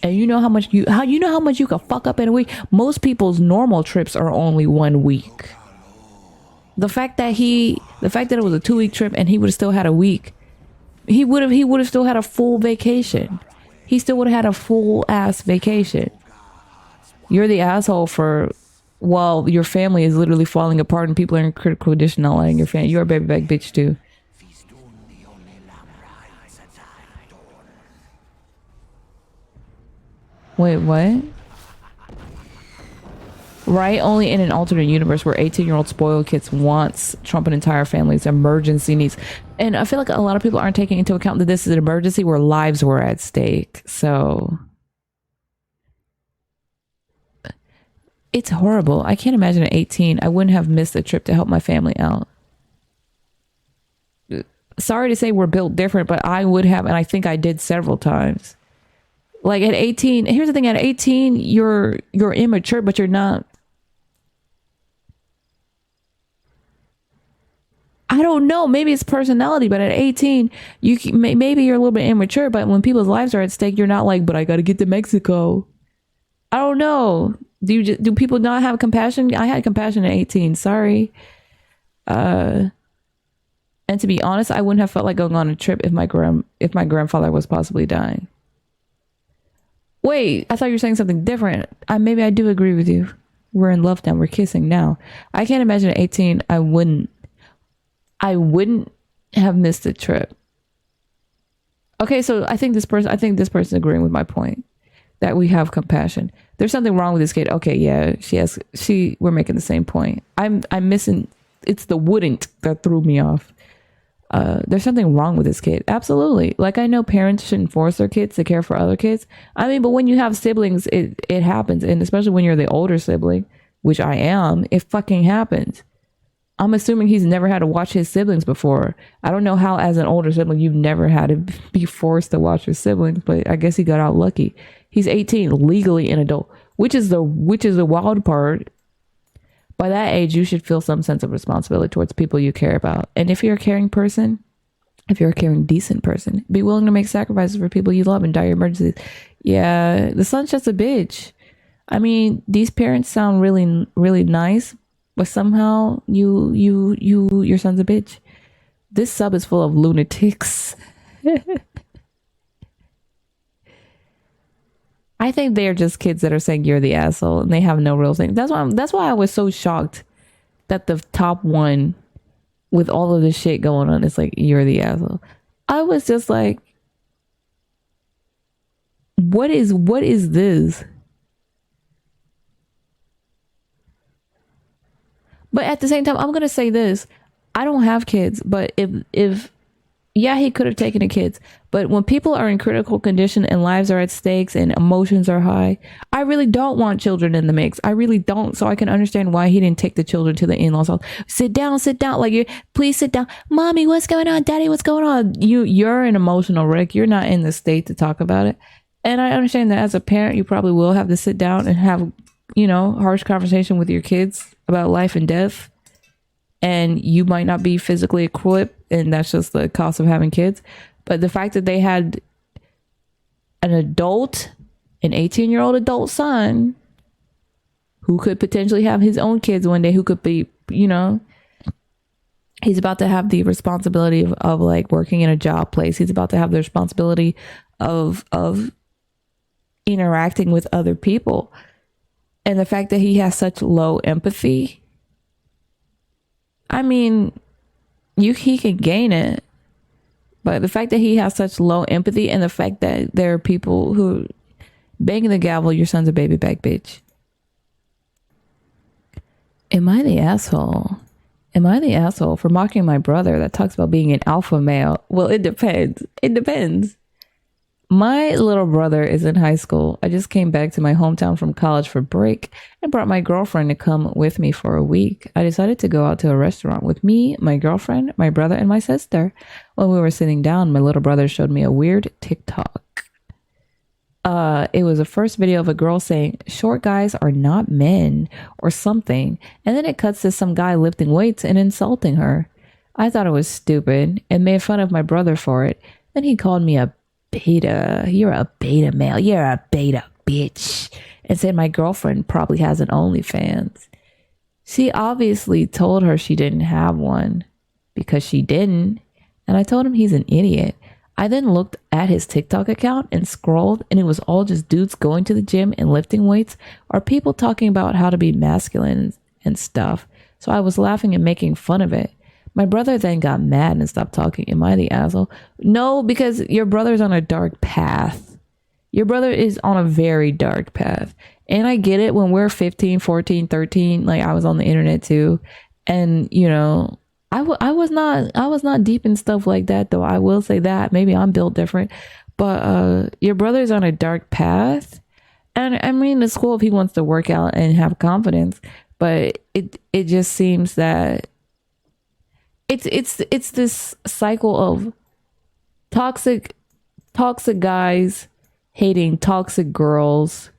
[SPEAKER 1] And you know how much you can fuck up in a week? Most people's normal trips are only 1 week. The fact that it was a 2-week trip and he would have still had a week, he would have still had a full vacation. He still would have had a full ass vacation. You're the asshole for, well, your family is literally falling apart and people are in critical condition not letting your family. You're a baby back bitch too. Wait, what? Right? Only in an alternate universe where 18-year-old spoiled kids wants Trump and entire family's emergency needs. And I feel like a lot of people aren't taking into account that this is an emergency where lives were at stake. So it's horrible. I can't imagine at 18, I wouldn't have missed a trip to help my family out. Sorry to say we're built different, but I would have, and I think I did several times. Like at 18, here's the thing, at 18, you're immature, but you're not. I don't know. Maybe it's personality, but at 18, maybe you're a little bit immature, but when people's lives are at stake, you're not like, but I got to get to Mexico. I don't know. Do people not have compassion? I had compassion at 18. Sorry. And to be honest, I wouldn't have felt like going on a trip if my grandfather was possibly dying. Wait, I thought you were saying something different. Maybe I do agree with you. We're in love now. We're kissing now. I can't imagine at 18, I wouldn't have missed a trip. Okay, so I think this person's agreeing with my point that we have compassion. There's something wrong with this kid. Okay, yeah, we're making the same point. I'm missing, it's the wouldn't that threw me off. There's something wrong with this kid. Absolutely. Like, I know parents shouldn't force their kids to care for other kids. I mean, but when you have siblings, it happens. And especially when you're the older sibling, which I am, it fucking happens. I'm assuming he's never had to watch his siblings before. I don't know how, as an older sibling, you've never had to be forced to watch your siblings, but I guess he got out lucky. He's 18, legally an adult, which is the wild part. By that age, you should feel some sense of responsibility towards people you care about. And if you're a caring person, if you're a caring, decent person, be willing to make sacrifices for people you love in dire emergencies. Yeah, the son's just a bitch. I mean, these parents sound really, really nice, but somehow your son's a bitch. This sub is full of lunatics. I think they're just kids that are saying you're the asshole and they have no real thing. That's why I was so shocked that the top one with all of this shit going on is like, you're the asshole. I was just like, what is this? But at the same time, I'm going to say this. I don't have kids, but if yeah, he could have taken the kids. But when people are in critical condition and lives are at stakes and emotions are high, I really don't want children in the mix. I really don't. So I can understand why he didn't take the children to the in-laws house. Sit down. Like, please sit down. Mommy, what's going on? Daddy, what's going on? You're an emotional wreck. You're not in the state to talk about it. And I understand that as a parent, you probably will have to sit down and have, harsh conversation with your kids about life and death. and you might not be physically equipped, and that's just the cost of having kids. But the fact that they had an 18-year-old adult son who could potentially have his own kids one day, who could be, he's about to have the responsibility of like working in a job place. He's about to have the responsibility of interacting with other people. And the fact that he has such low empathy, I mean, he can gain it. But the fact that he has such low empathy, and the fact that there are people who banging the gavel, your son's a baby back bitch. Am I the asshole? Am I the asshole for mocking my brother that talks about being an alpha male? Well, it depends. It depends. My little brother is in high school. I just came back to my hometown from college for break and brought my girlfriend to come with me for a week. I decided to go out to a restaurant with me, my girlfriend, my brother, and my sister. When we were sitting down, my little brother showed me a weird TikTok. It was the first video of a girl saying, "Short guys are not men," or something. And then it cuts to some guy lifting weights and insulting her. I thought it was stupid and made fun of my brother for it. Then he called me a beta. "You're a beta male. You're a beta bitch." And said my girlfriend probably has an OnlyFans. She obviously told her she didn't have one because she didn't. And I told him he's an idiot. I then looked at his TikTok account and scrolled, and it was all just dudes going to the gym and lifting weights, or people talking about how to be masculine and stuff. So I was laughing and making fun of it. My brother then got mad and stopped talking. Am I the asshole? No, because your brother's on a dark path. Your brother is on a very dark path. And I get it, when we're 15, 14, 13, like I was on the internet too. And, I was not deep in stuff like that, though. I will say that. Maybe I'm built different. But your brother's on a dark path. And I mean, it's cool if he wants to work out and have confidence. But it just seems that it's this cycle of toxic guys hating toxic girls,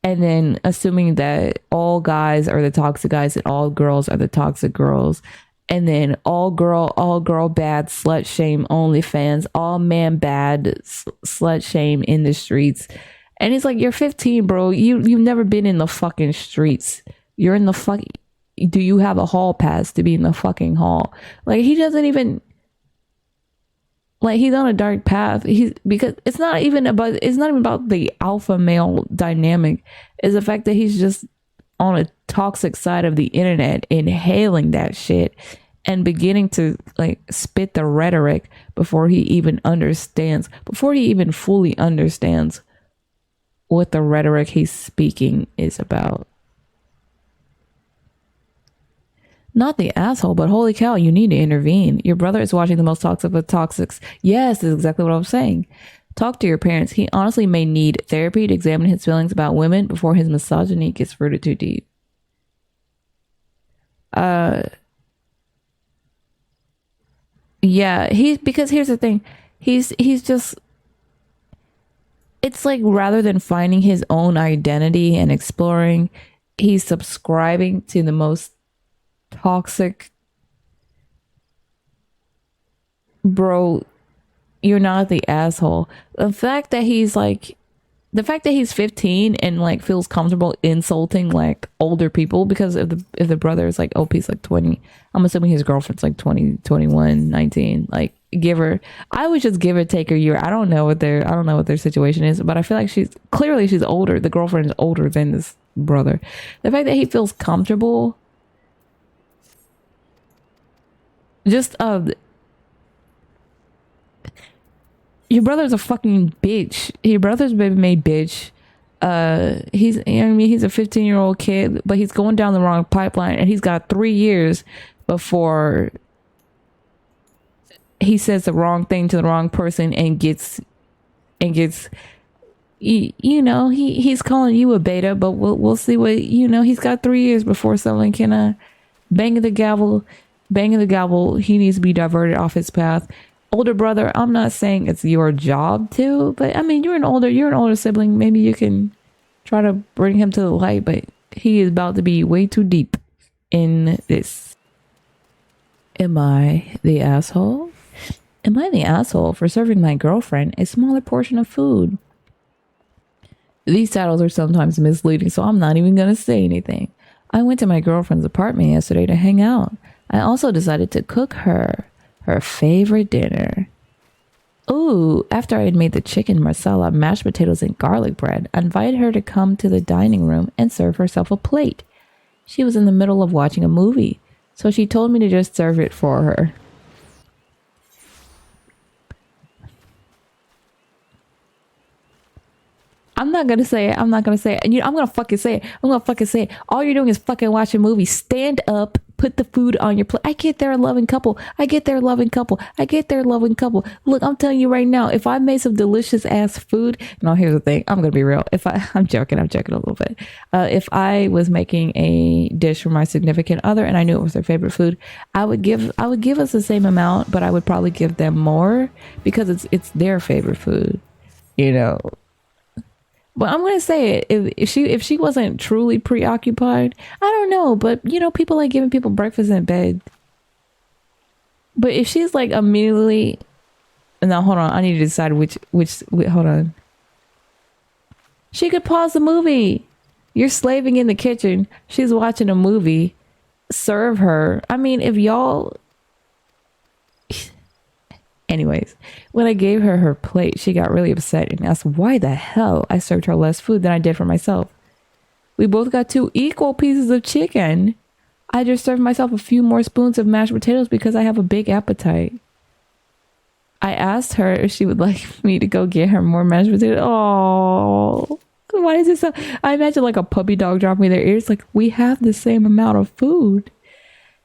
[SPEAKER 1] and then assuming that all guys are the toxic guys and all girls are the toxic girls. And then all girl bad, slut shame OnlyFans, all man bad, slut shame in the streets. And it's like, you're 15, bro. You've never been in the fucking streets. You're in the fucking, do you have a hall pass to be in the fucking hall? Like, he doesn't even, like, he's on a dark path. Because it's not even about the alpha male dynamic. It's the fact that he's just on a toxic side of the internet, inhaling that shit and beginning to like spit the rhetoric before he even fully understands what the rhetoric he's speaking is about. Not the asshole, but holy cow, you need to intervene. Your brother is watching the most toxic of toxics. Yes, that's exactly what I'm saying. Talk to your parents. He honestly may need therapy to examine his feelings about women before his misogyny gets rooted too deep. Yeah, because here's the thing. He's just, it's like, rather than finding his own identity and exploring, he's subscribing to the most toxic. Bro, you're not the asshole. The fact that he's 15 and like feels comfortable insulting like older people, because if the brother is like, oh, he's like 20, I'm assuming his girlfriend's like 20, 21, 19, like I would just give or take a year. I don't know what their situation is, but I feel like she's older. The girlfriend is older than this brother. The fact that he feels comfortable, just your brother's a fucking bitch. Your brother's a baby made bitch. He's a 15-year-old kid, but he's going down the wrong pipeline, and he's got 3 years before he says the wrong thing to the wrong person and gets he's calling you a beta, but we'll see what, he's got 3 years before someone can banging the gavel. He needs to be diverted off his path. Older brother, I'm not saying it's your job to, but I mean, you're an older sibling. Maybe you can try to bring him to the light, but he is about to be way too deep in this. Am I the asshole? Am I the asshole for serving my girlfriend a smaller portion of food? These titles are sometimes misleading, so I'm not even going to say anything. I went to my girlfriend's apartment yesterday to hang out. I also decided to cook her favorite dinner. Ooh, after I had made the chicken marsala, mashed potatoes, and garlic bread, I invited her to come to the dining room and serve herself a plate. She was in the middle of watching a movie, so she told me to just serve it for her. I'm not gonna say it. I'm not gonna say it. And I'm gonna fucking say it. I'm gonna fucking say it. All you're doing is fucking watch a movie. Stand up, put the food on your plate. I get they're a loving couple. I get they're a loving couple. I get they're a loving couple. Look, I'm telling you right now, if I made some delicious ass food, no, here's the thing. I'm gonna be real. I'm joking a little bit. If I was making a dish for my significant other and I knew it was their favorite food, I would give us the same amount, but I would probably give them more because it's their favorite food, you know. But I'm gonna say it. If she wasn't truly preoccupied, I don't know. But people like giving people breakfast in bed. But if she's like immediately, now hold on, I need to decide which. Hold on. She could pause the movie. You're slaving in the kitchen. She's watching a movie. Serve her. I mean, if y'all. Anyways, when I gave her her plate, she got really upset and asked why the hell I served her less food than I did for myself. We both got 2 equal pieces of chicken. I just served myself a few more spoons of mashed potatoes because I have a big appetite. I asked her if she would like me to go get her more mashed potatoes. Oh, why is it so? I imagine like a puppy dog dropping their ears like, we have the same amount of food.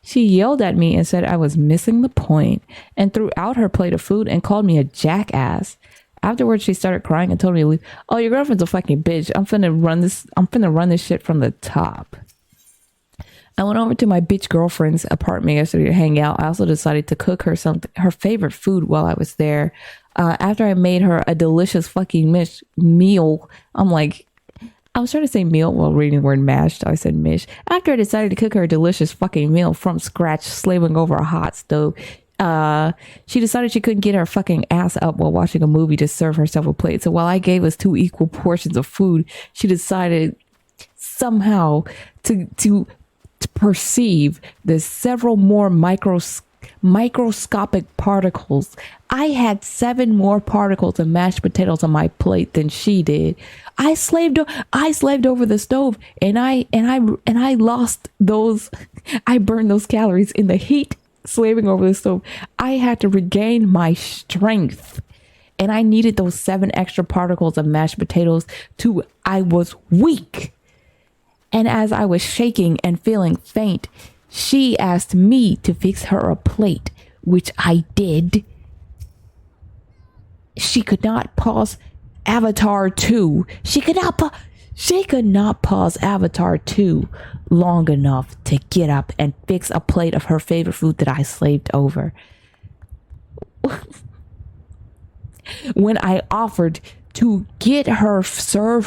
[SPEAKER 1] She yelled at me and said I was missing the point and threw out her plate of food and called me a jackass. Afterwards, she started crying and told me to leave. Oh, your girlfriend's a fucking bitch. I'm finna run this shit from the top. I went over to my bitch girlfriend's apartment yesterday to hang out. I also decided to cook her her favorite food while I was there. After I made her a delicious fucking meal, I was trying to say meal while reading the word mashed. I said mish. After I decided to cook her a delicious fucking meal from scratch, slaving over a hot stove, she decided she couldn't get her fucking ass up while watching a movie to serve herself a plate. So while I gave us 2 equal portions of food, she decided somehow to perceive the several more microscopic particles. I had 7 more particles of mashed potatoes on my plate than she did. I slaved over the stove and I lost those. I burned those calories in the heat slaving over the stove. I had to regain my strength and I needed those 7 extra particles of mashed potatoes I was weak. And as I was shaking and feeling faint, she asked me to fix her a plate, which I did. She could not pause Avatar 2. She could not pause Avatar 2 long enough to get up and fix a plate of her favorite food that I slaved over. When I offered to serve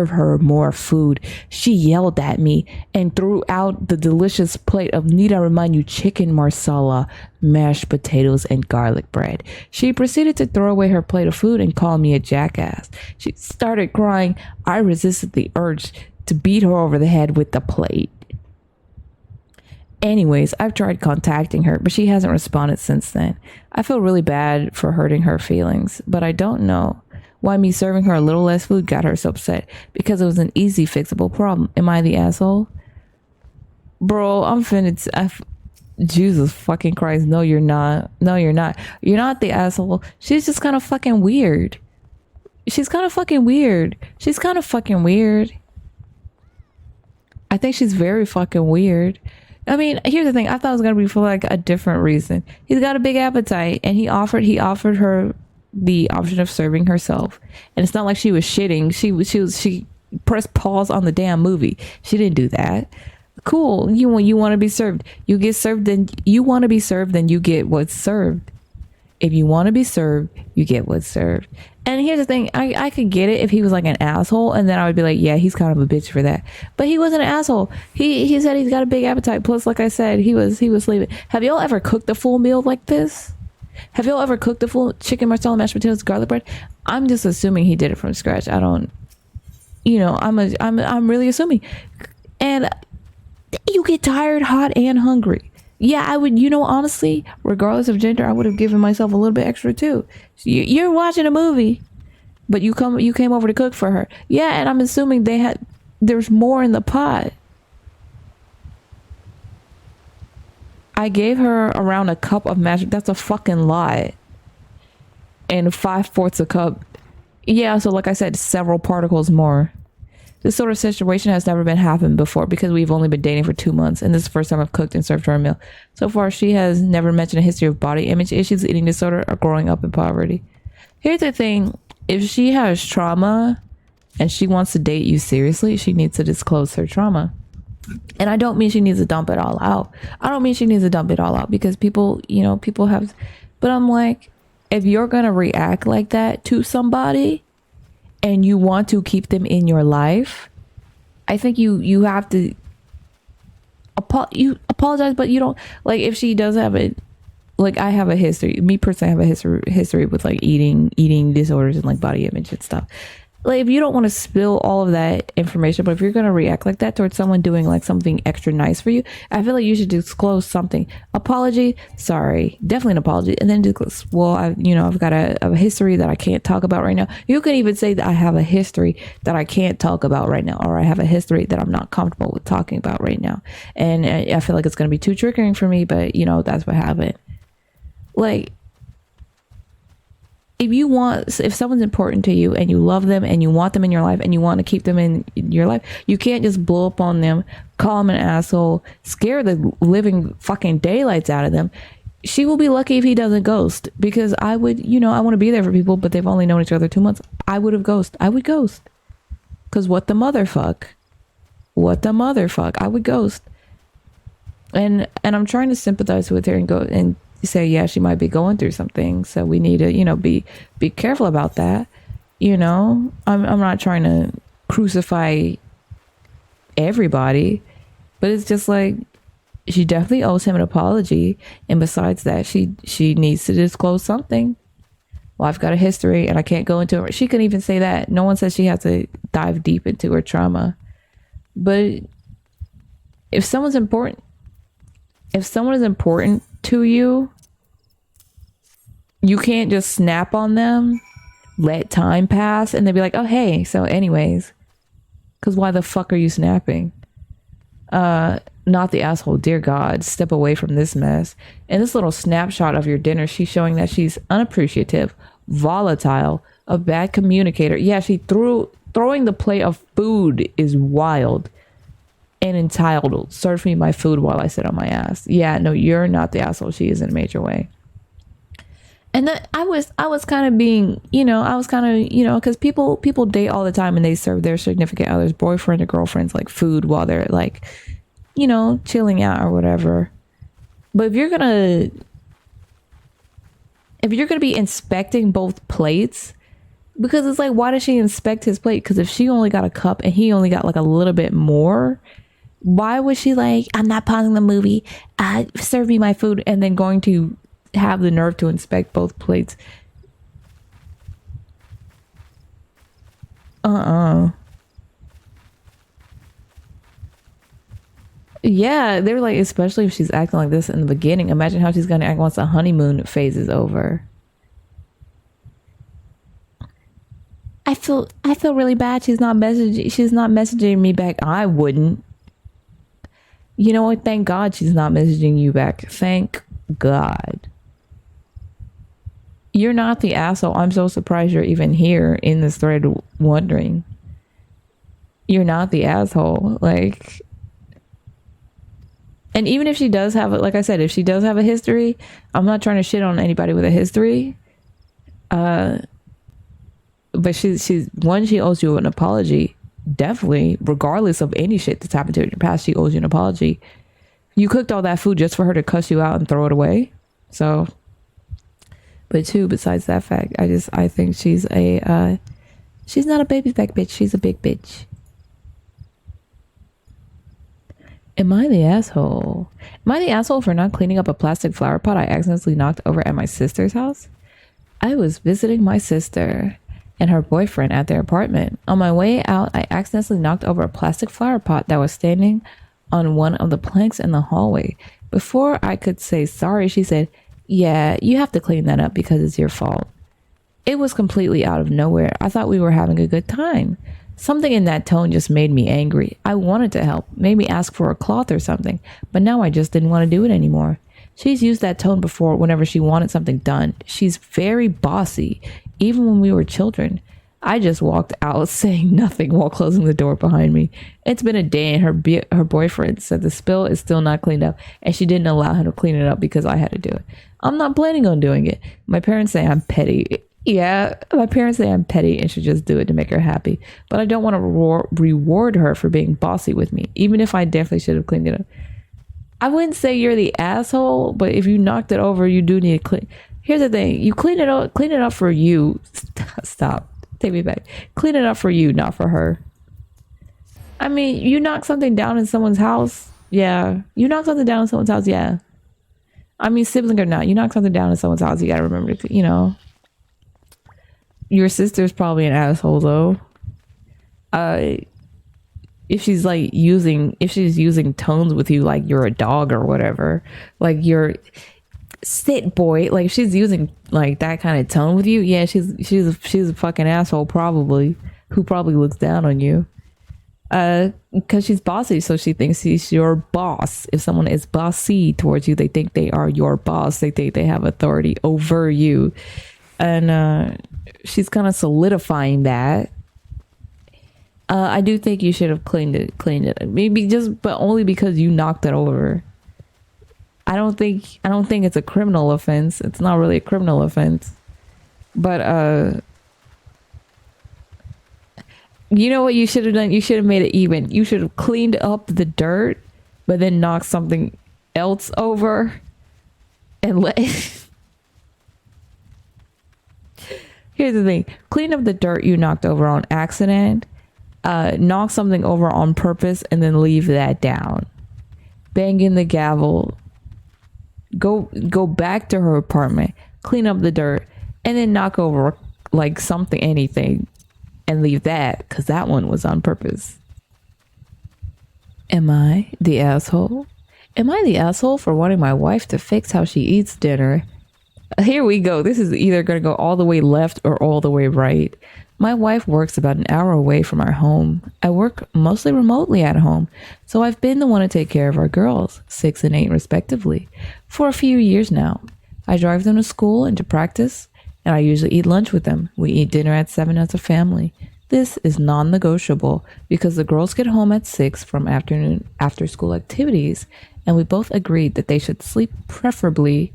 [SPEAKER 1] her more food, she yelled at me and threw out the delicious plate of, need I remind you, chicken marsala, mashed potatoes, and garlic bread. She proceeded to throw away her plate of food and call me a jackass. She started crying. I resisted the urge to beat her over the head with the plate. Anyways, I've tried contacting her, but she hasn't responded since then. I feel really bad for hurting her feelings, but I don't know why me serving her a little less food got her so upset, because it was an easy fixable problem. Am I the asshole? Bro, Jesus fucking Christ. No, you're not. No, you're not. You're not the asshole. She's just kind of fucking weird. She's kind of fucking weird. I think she's very fucking weird. I mean, here's the thing. I thought it was gonna be for like a different reason. He's got a big appetite, and he offered her the option of serving herself. And it's not like she was shitting. She pressed pause on the damn movie. She didn't do that. Cool. You want to be served. You get served. Then you want to be served. Then you get what's served. If you want to be served, you get what's served. And here's the thing, I could get it if he was like an asshole, and then I would be like, yeah, he's kind of a bitch for that. But he wasn't an asshole. He said he's got a big appetite. Plus, like I said, he was sleeping. Have y'all ever cooked a full meal like this? Have y'all ever cooked a full chicken marsala, mashed potatoes, garlic bread? I'm just assuming he did it from scratch. I don't, I'm really assuming. And you get tired, hot, and hungry. Yeah, I would, honestly, regardless of gender, I would have given myself a little bit extra too. You're watching a movie, but you came over to cook for her. Yeah, and I'm assuming there's more in the pot. I gave her around a cup of mashed. That's a fucking lot. And 5/4 a cup. Yeah, so like I said, several particles more. This sort of situation has never been happened before because we've only been dating for 2 months, and this is the first time I've cooked and served her a meal. So far, she has never mentioned a history of body image issues, eating disorder, or growing up in poverty. Here's the thing. If she has trauma and she wants to date you seriously, she needs to disclose her trauma. And I don't mean she needs to dump it all out. I don't mean she needs to dump it all out because people have... But I'm like, if you're going to react like that to somebody and you want to keep them in your life, I think you have to apologize, but you don't, like, if she does have it, like, I have a history, me personally, I have a history with like eating disorders and like body image and stuff. Like, if you don't want to spill all of that information, but if you're going to react like that towards someone doing like something extra nice for you, I feel like you should disclose something. Apology, sorry, definitely an apology. And then disclose, well, I've got a history that I can't talk about right now. You can even say that I have a history that I can't talk about right now, or I have a history that I'm not comfortable with talking about right now. And I feel like it's going to be too triggering for me, but that's what happened. Like, if someone's important to you and you love them and you want them in your life and you want to keep them in your life, you can't just blow up on them, call them an asshole, scare the living fucking daylights out of them. She will be lucky if he doesn't ghost, because I would, I want to be there for people, but they've only known each other 2 months. I would ghost. Because what the motherfuck? I would ghost. And I'm trying to sympathize with her and go and say, yeah, she might be going through something, so we need to be careful about that. I'm not trying to crucify everybody, but it's just like, she definitely owes him an apology, and besides that, she needs to disclose something. Well, I've got a history and I can't go into it. She couldn't even say that. No one says she has to dive deep into her trauma. But if someone is important to you, you can't just snap on them, let time pass, and they'll be like, oh, hey, so anyways. Because why the fuck are you snapping? Not the asshole. Dear God, step away from this mess. In this little snapshot of your dinner, she's showing that she's unappreciative, volatile, a bad communicator. Yeah, throwing the plate of food is wild. And entitled. Serve me my food while I sit on my ass. Yeah, no, you're not the asshole. She is in a major way. And then I was kind of being, because people date all the time and they serve their significant others, boyfriend or girlfriends, like food while they're like, chilling out or whatever. But if you're gonna be inspecting both plates, because it's like, why does she inspect his plate? Because if she only got a cup and he only got like a little bit more, why was she like, I'm not pausing the movie, serve me my food, and then going to have the nerve to inspect both plates? Yeah, they were like, especially if she's acting like this in the beginning, imagine how she's gonna act once the honeymoon phase is over. I feel really bad. She's not messaging me back. I wouldn't. You know what? Thank God she's not messaging you back. Thank God. You're not the asshole. I'm so surprised you're even here in this thread wondering. You're not the asshole. Like, and even if she does have, like I said, if she does have a history, I'm not trying to shit on anybody with a history. But she owes you an apology. Definitely, regardless of any shit that's happened to her in your past, she owes you an apology. You cooked all that food just for her to cuss you out and throw it away. So, But two, besides that fact, I think she's not a baby back bitch. She's a big bitch. Am I the asshole? Am I the asshole for not cleaning up a plastic flower pot I accidentally knocked over at my sister's house? I was visiting my sister and her boyfriend at their apartment. On my way out, I accidentally knocked over a plastic flower pot that was standing on one of the planks in the hallway. Before I could say sorry, she said, "Yeah, you have to clean that up because it's your fault." It was completely out of nowhere. I thought we were having a good time. Something in that tone just made me angry. I wanted to help, maybe ask for a cloth or something, but now I just didn't want to do it anymore. She's used that tone before whenever she wanted something done. She's very bossy, even when we were children. I just walked out saying nothing while closing the door behind me. It's been a day and her boyfriend said the spill is still not cleaned up and she didn't allow him to clean it up because I had to do it. I'm not planning on doing it. My parents say I'm petty. Yeah, my parents say I'm petty and should just do it to make her happy. But I don't want to reward her for being bossy with me, even if I definitely should have cleaned it up. I wouldn't say you're the asshole, but if you knocked it over, you do need to clean. Here's the thing: you clean it up for you. Stop. Take me back. Clean it up for you, not for her. I mean, you knock something down in someone's house. Yeah, you knock something down in someone's house. Yeah. I mean, sibling or not, you knock something down in someone's house. You gotta remember to, your sister's probably an asshole though. If she's using tones with you like you're a dog or whatever, like you're sit boy, like if she's using like that kind of tone with you, yeah, she's a fucking asshole probably, who probably looks down on you. Because she's bossy, so she thinks she's your boss. If someone is bossy towards you, they think they are your boss. They think they have authority over you, and she's kind of solidifying that. I do think you should have cleaned it. Maybe but only because you knocked it over. I don't think it's a criminal offense. It's not really a criminal offense. But you know what you should have done? You should have made it even. You should have cleaned up the dirt, but then knocked something else over and let Here's the thing. Clean up the dirt you knocked over on accident. Knock something over on purpose and then leave that down. Bang in the gavel. Go back to her apartment. Clean up the dirt and then knock over like anything and leave that, because that one was on purpose. Am I the asshole? Am I the asshole for wanting my wife to fix how she eats dinner? Here we go. This is either going to go all the way left or all the way right. My wife works about an hour away from our home. I work mostly remotely at home, so I've been the one to take care of our girls, 6 and 8 respectively, for a few years now. I drive them to school and to practice, and I usually eat lunch with them. We eat dinner at 7 as a family. This is non-negotiable because the girls get home at 6 from after-school activities, and we both agreed that they should sleep preferably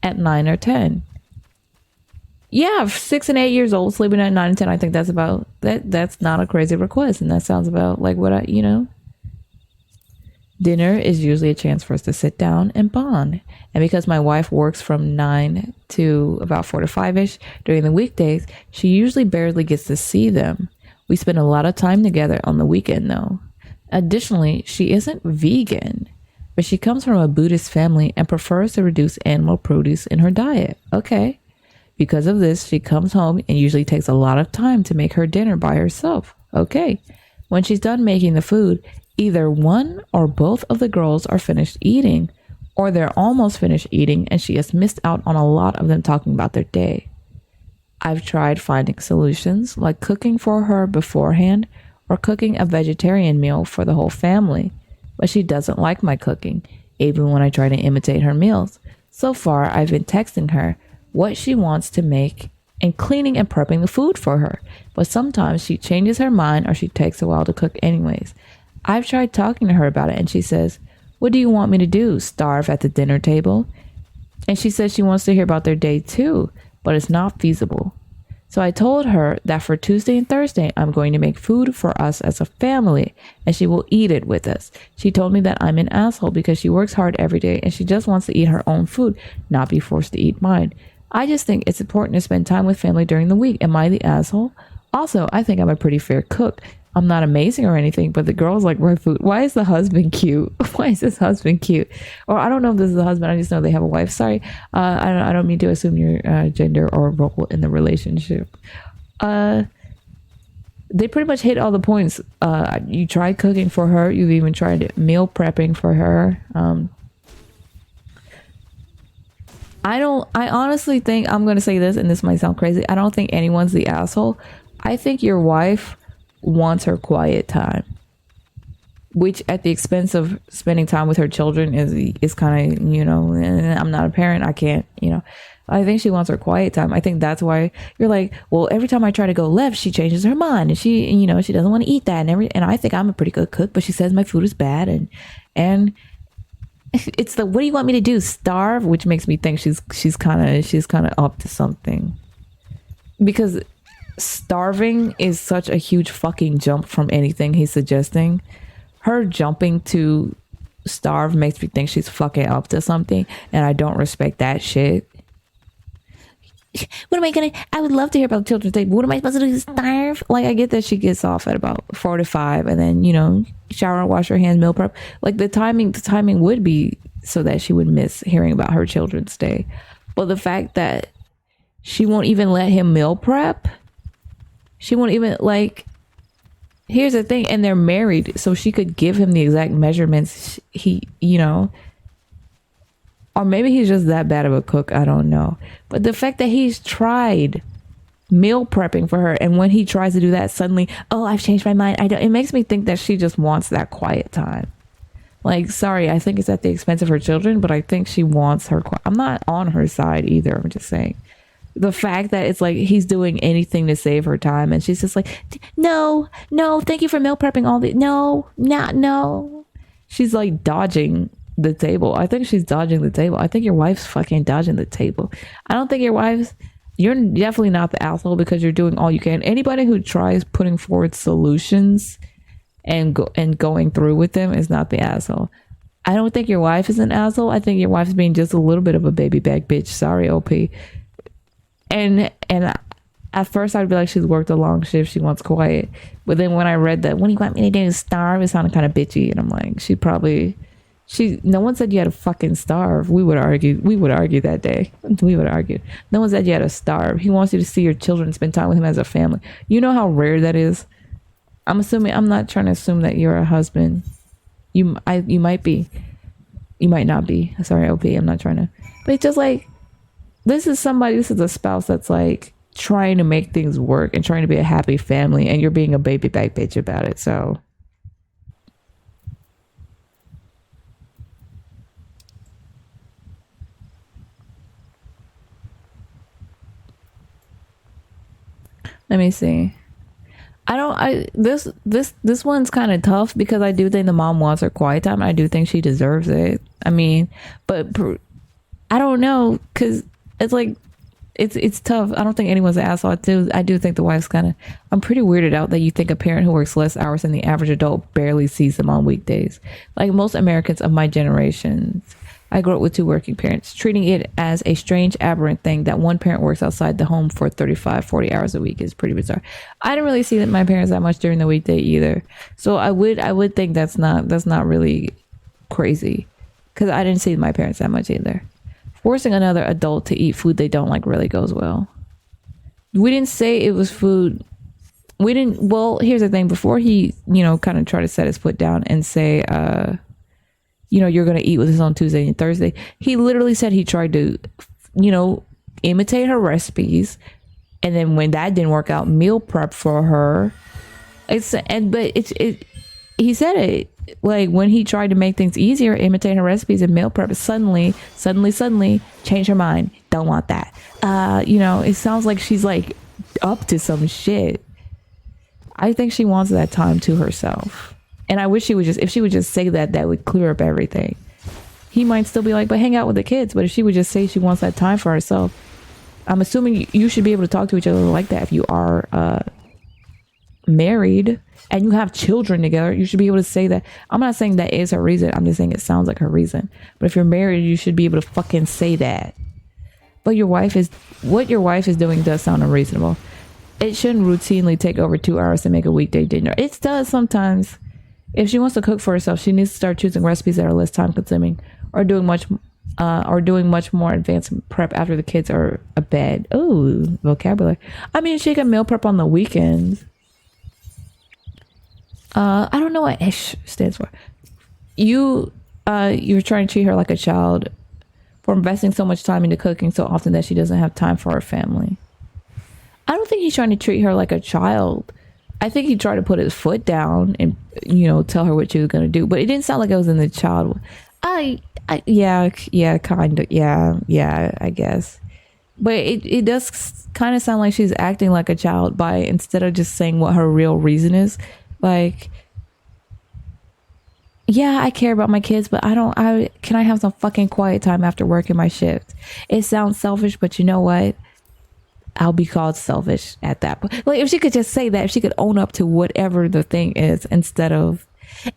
[SPEAKER 1] at 9 or 10. Yeah, 6 and 8 years old, sleeping at 9 and 10. I think that's about that. That's not a crazy request, and that sounds about like what Dinner is usually a chance for us to sit down and bond. And because my wife works from 9 to about 4 to 5-ish during the weekdays, she usually barely gets to see them. We spend a lot of time together on the weekend, though. Additionally, she isn't vegan, but she comes from a Buddhist family and prefers to reduce animal produce in her diet. Okay. Because of this, she comes home and usually takes a lot of time to make her dinner by herself. Okay. When she's done making the food, either one or both of the girls are finished eating, or they're almost finished eating and she has missed out on a lot of them talking about their day. I've tried finding solutions like cooking for her beforehand or cooking a vegetarian meal for the whole family, but she doesn't like my cooking, even when I try to imitate her meals. So far, I've been texting her what she wants to make and cleaning and prepping the food for her, but sometimes she changes her mind or she takes a while to cook anyways. I've tried talking to her about it and she says, "What do you want me to do? Starve at the dinner table?" And she says she wants to hear about their day too, but it's not feasible. So I told her that for Tuesday and Thursday, I'm going to make food for us as a family and she will eat it with us. She told me that I'm an asshole because she works hard every day and she just wants to eat her own food, not be forced to eat mine. I just think it's important to spend time with family during the week. Am I the asshole? Also, I think I'm a pretty fair cook. I'm not amazing or anything, but the girls like my food. Why is the husband cute? Why is this husband cute? Or I don't know if this is the husband. I just know they have a wife. Sorry, I don't mean to assume your gender or role in the relationship. They pretty much hit all the points. You tried cooking for her. You've even tried meal prepping for her. I honestly think, I'm going to say this, and this might sound crazy. I don't think anyone's the asshole. I think your wife wants her quiet time, which at the expense of spending time with her children is kind of, I'm not a parent. I can't, I think she wants her quiet time. I think that's why you're like, well, every time I try to go left, she changes her mind and she doesn't want to eat that and I think I'm a pretty good cook, but she says my food is bad and it's the, what do you want me to do? Starve? Which makes me think she's kind of up to something, because starving is such a huge fucking jump from anything he's suggesting. Her jumping to starve makes me think she's fucking up to something, and I don't respect that shit. I would love to hear about the children's table. What am I supposed to do? Starve? Like, I get that she gets off at about 4 to 5 and then, shower and wash her hands, meal prep. Like, the timing would be so that she would miss hearing about her children's day. But the fact that she won't even let him meal prep, she won't even, like, here's the thing, and they're married, so she could give him the exact measurements or maybe he's just that bad of a cook. I don't know. But the fact that he's tried meal prepping for her, and when he tries to do that, suddenly, oh, I've changed my mind. It makes me think that she just wants that quiet time. Like, sorry, I think it's at the expense of her children, but I think she wants her. I'm not on her side either. I'm just saying. The fact that it's like he's doing anything to save her time, and she's just like, no, thank you for meal prepping all the, no. She's like dodging the table. I think she's dodging the table. I think your wife's fucking dodging the table. I don't think you're definitely not the asshole, because you're doing all you can. Anybody who tries putting forward solutions and going through with them is not the asshole. I don't think your wife is an asshole. I think your wife's being just a little bit of a baby back bitch. Sorry, OP. And at first I'd be like, she's worked a long shift, she wants quiet. But then when I read that, what do you want me to do? Starve? It sounded kind of bitchy, and I'm like, no one said you had to fucking starve. We would argue that day. We would argue. No one said you had to starve. He wants you to see your children, spend time with him as a family. You know how rare that is? I'm not trying to assume that you're a husband. You might be. You might not be. Sorry, OP. I'm not trying to. But it's just like, this is a spouse that's like trying to make things work and trying to be a happy family, and you're being a baby back bitch about it. So let me see. This one's kind of tough, because I do think the mom wants her quiet time. I do think she deserves it. I mean, but I don't know, because it's like, it's tough. I don't think anyone's an asshole. I do think the wife's I'm pretty weirded out that you think a parent who works less hours than the average adult barely sees them on weekdays. Like most Americans of my generation, I grew up with 2 working parents, treating it as a strange, aberrant thing that one parent works outside the home for 35, 40 hours a week is pretty bizarre. I didn't really see that my parents that much during the weekday either. So I would think that's not really crazy, because I didn't see my parents that much either. Forcing another adult to eat food they don't like really goes well. We didn't say it was food. Well, here's the thing. Before he, kind of try to set his foot down and say, you're going to eat with us on Tuesday and Thursday, he literally said he tried to, imitate her recipes. And then when that didn't work out, meal prep for her. He said it, like, when he tried to make things easier, imitate her recipes and meal prep, suddenly change her mind. Don't want that. It sounds like she's like up to some shit. I think she wants that time to herself. And I wish if she would just say that would clear up everything. He might still be like, but hang out with the kids. But if she would just say she wants that time for herself, I'm assuming you should be able to talk to each other like that if you are married and you have children together. You should be able to say that. I'm not saying that is her reason. I'm just saying it sounds like her reason. But if you're married, you should be able to fucking say that. But what your wife is doing does sound unreasonable. It shouldn't routinely take over 2 hours to make a weekday dinner. It does sometimes. If she wants to cook for herself, she needs to start choosing recipes that are less time consuming, or doing much more advanced prep after the kids are abed. Oh, vocabulary. I mean, she can meal prep on the weekends. I don't know what ish stands for. You're trying to treat her like a child for investing so much time into cooking so often that she doesn't have time for her family. I don't think he's trying to treat her like a child. I think he tried to put his foot down and, tell her what she was going to do. But it didn't sound like it was in the child. Yeah, kind of. Yeah, I guess. But it does kind of sound like she's acting like a child by, instead of just saying what her real reason is. Like, yeah, I care about my kids, but can I have some fucking quiet time after working my shift? It sounds selfish, but you know what? I'll be called selfish at that point. Like, if she could just say that, if she could own up to whatever the thing is, instead of,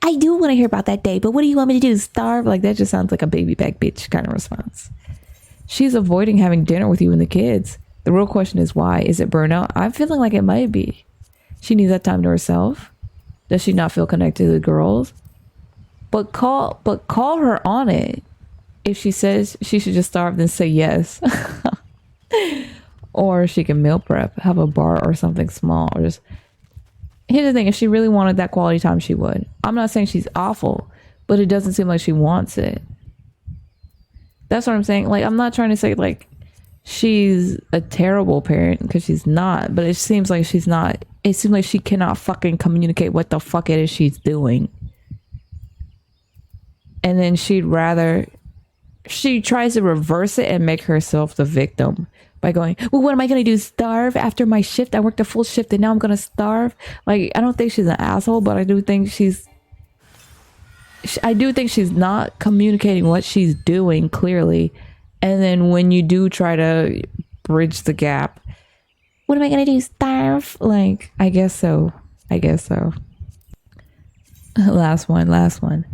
[SPEAKER 1] I do want to hear about that day, but what do you want me to do? Starve? Like, that just sounds like a baby back bitch kind of response. She's avoiding having dinner with you and the kids. The real question is why? Is it burnout? I'm feeling like it might be. She needs that time to herself. Does she not feel connected to the girls? But call her on it. If she says she should just starve, then say yes. Or she can meal prep, have a bar or something small. Or just, here's the thing, if she really wanted that quality time, she would. I'm not saying she's awful, but it doesn't seem like she wants it. That's what I'm saying. Like, I'm not trying to say like she's a terrible parent, because she's not, but it seems like she's not. It seems like she cannot fucking communicate what the fuck it is she's doing. And then she tries to reverse it and make herself the victim by going, well, what am I going to do? Starve after my shift? I worked a full shift and now I'm going to starve. Like, I don't think she's an asshole, but I do think she's not communicating what she's doing clearly. And then when you do try to bridge the gap, what am I going to do? Starve? Like, I guess so. Last one.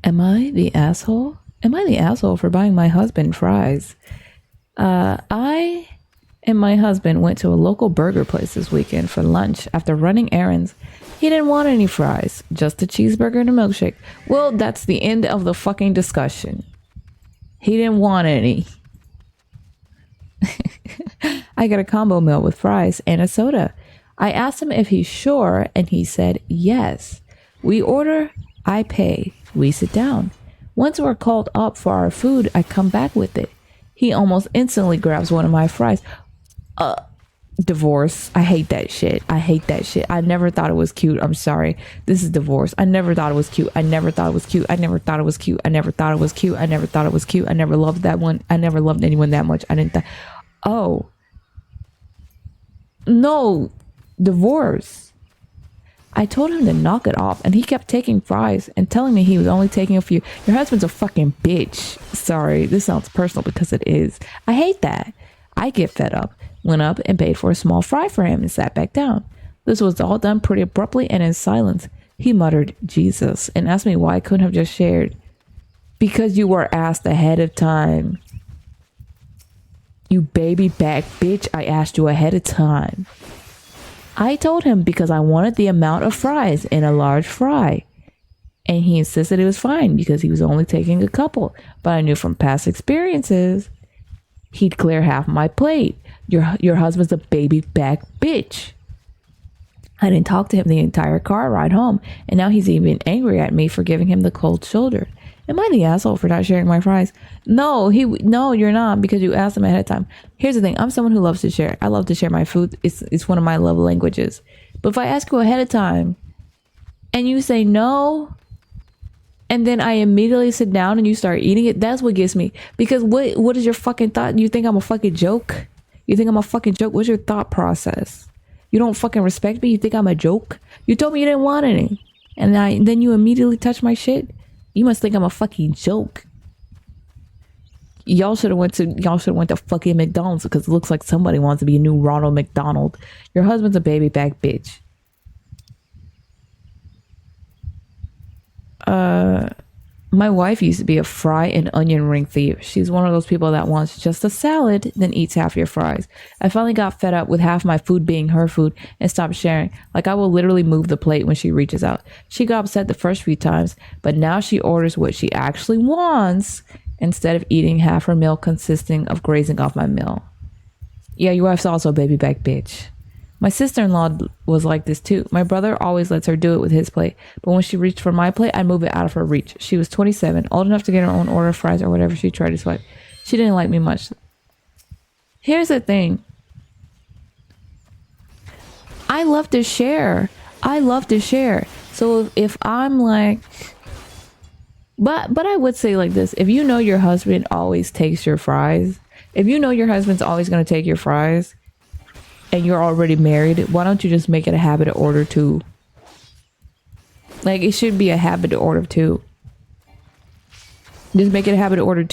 [SPEAKER 1] Am I the asshole? Am I the asshole for buying my husband fries? I and my husband went to a local burger place this weekend for lunch after running errands. He didn't want any fries, just a cheeseburger and a milkshake. Well, that's the end of the fucking discussion. He didn't want any. I got a combo meal with fries and a soda. I asked him if he's sure, and he said yes. We order, I pay, we sit down. Once we're called up for our food, I come back with it. He almost instantly grabs one of my fries. Divorce. I hate that shit. I never thought it was cute. I'm sorry. This is divorce. I never thought it was cute. I never thought it was cute. I never loved that one. I never loved anyone that much. Oh. No. Divorce. I told him to knock it off, and he kept taking fries and telling me he was only taking a few. Your husband's a fucking bitch. Sorry, this sounds personal because it is. I hate that. I get fed up, went up and paid for a small fry for him and sat back down. This was all done pretty abruptly and in silence. He muttered, Jesus, and asked me why I couldn't have just shared. Because you were asked ahead of time. You baby back bitch, I asked you ahead of time. I told him because I wanted the amount of fries in a large fry. And he insisted it was fine because he was only taking a couple. But I knew from past experiences, he'd clear half my plate. Your husband's a baby back bitch. I didn't talk to him the entire car ride home. And now he's even angry at me for giving him the cold shoulder. Am I the asshole for not sharing my fries? No, you're not, because you asked him ahead of time. Here's the thing. I'm someone who loves to share. I love to share my food. It's one of my love languages. But if I ask you ahead of time and you say no, and then I immediately sit down and you start eating it, that's what gets me. Because what is your fucking thought? You think I'm a fucking joke? What's your thought process? You don't fucking respect me? You think I'm a joke? You told me you didn't want any. And then you immediately touch my shit? You must think I'm a fucking joke. Y'all should have went to fucking McDonald's, because it looks like somebody wants to be a new Ronald McDonald. Your husband's a baby back bitch. My wife used to be a fry and onion ring thief. She's one of those people that wants just a salad, then eats half your fries. I finally got fed up with half my food being her food and stopped sharing. Like, I will literally move the plate when she reaches out. She got upset the first few times, but now she orders what she actually wants instead of eating half her meal consisting of grazing off my meal. Yeah, your wife's also a baby back bitch. My sister-in-law was like this too. My brother always lets her do it with his plate, but when she reached for my plate, I move it out of her reach. She was 27, old enough to get her own order of fries or whatever she tried to swipe. She didn't like me much. Here's the thing. I love to share. So if I'm like, but I would say like this: if you know your husband always takes your fries, if you know your husband's always gonna take your fries, and you're already married, why don't you just make it a habit to order two? Like, it should be a habit to order two. Just make it a habit to order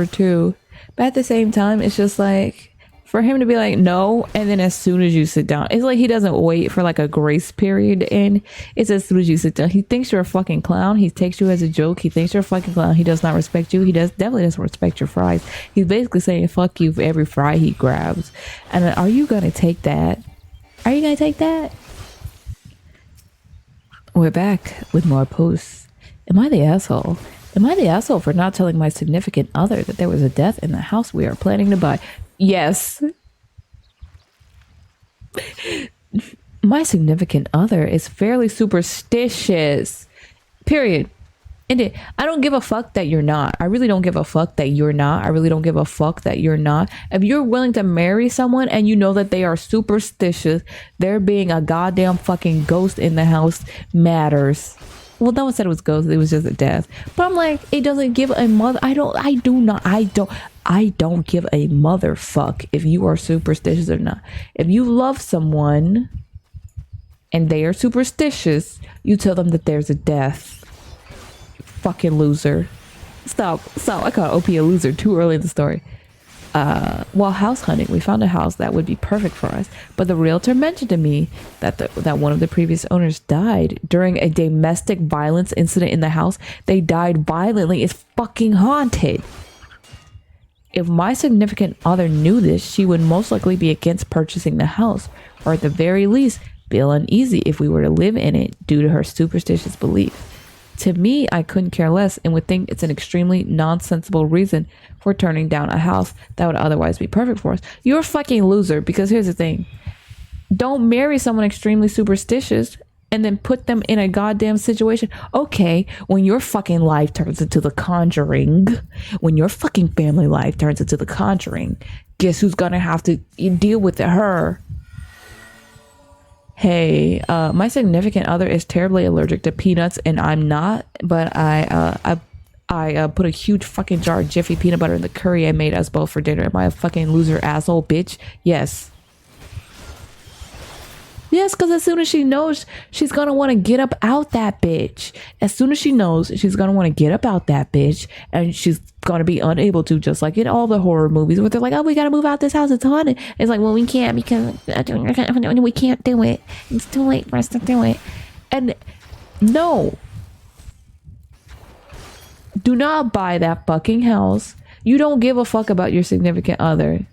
[SPEAKER 1] two. But at the same time, it's just like, for him to be like, no, and then as soon as you sit down, it's like he doesn't wait for like a grace period, and it's as soon as you sit down. He thinks you're a fucking clown. He takes you as a joke. He thinks you're a fucking clown. He does not respect you. He definitely doesn't respect your fries. He's basically saying fuck you for every fry he grabs. And then, are you gonna take that? We're back with more posts. Am I the asshole? Am I the asshole for not telling my significant other that there was a death in the house we are planning to buy? Yes. My significant other is fairly superstitious. Period. And I don't give a fuck that you're not. I really don't give a fuck that you're not. If you're willing to marry someone and you know that they are superstitious, there being a goddamn fucking ghost in the house matters. Well, no one said it was ghosts. It was just a death. But I'm like, it doesn't give a mother. I don't give a motherfuck if you are superstitious or not. If you love someone and they are superstitious, you tell them that there's a death. You fucking loser. Stop. I called OP a loser too early in the story. While house hunting, we found a house that would be perfect for us, but the realtor mentioned to me that one of the previous owners died during a domestic violence incident in the house. They died violently. It's fucking haunted. If my significant other knew this, she would most likely be against purchasing the house, or at the very least feel uneasy if we were to live in it due to her superstitious belief. To me, I couldn't care less and would think it's an extremely nonsensical reason for turning down a house that would otherwise be perfect for us. You're a fucking loser, because here's the thing. Don't marry someone extremely superstitious and then put them in a goddamn situation. Okay, when your fucking life turns into The Conjuring, when your fucking family life turns into The Conjuring, guess who's gonna have to deal with it? Her. Hey, my significant other is terribly allergic to peanuts, and I'm not, but I put a huge fucking jar of Jiffy peanut butter in the curry I made us both for dinner. Am I a fucking loser asshole bitch? Yes. Yes, because as soon as she knows, she's going to want to get up out that bitch. As soon as she knows, she's going to want to get up out that bitch, and she's going to be unable to, just like in all the horror movies where they're like, oh, we got to move out this house. It's haunted. It's like, well, we can't because we can't do it. It's too late for us to do it. And no. Do not buy that fucking house. You don't give a fuck about your significant other.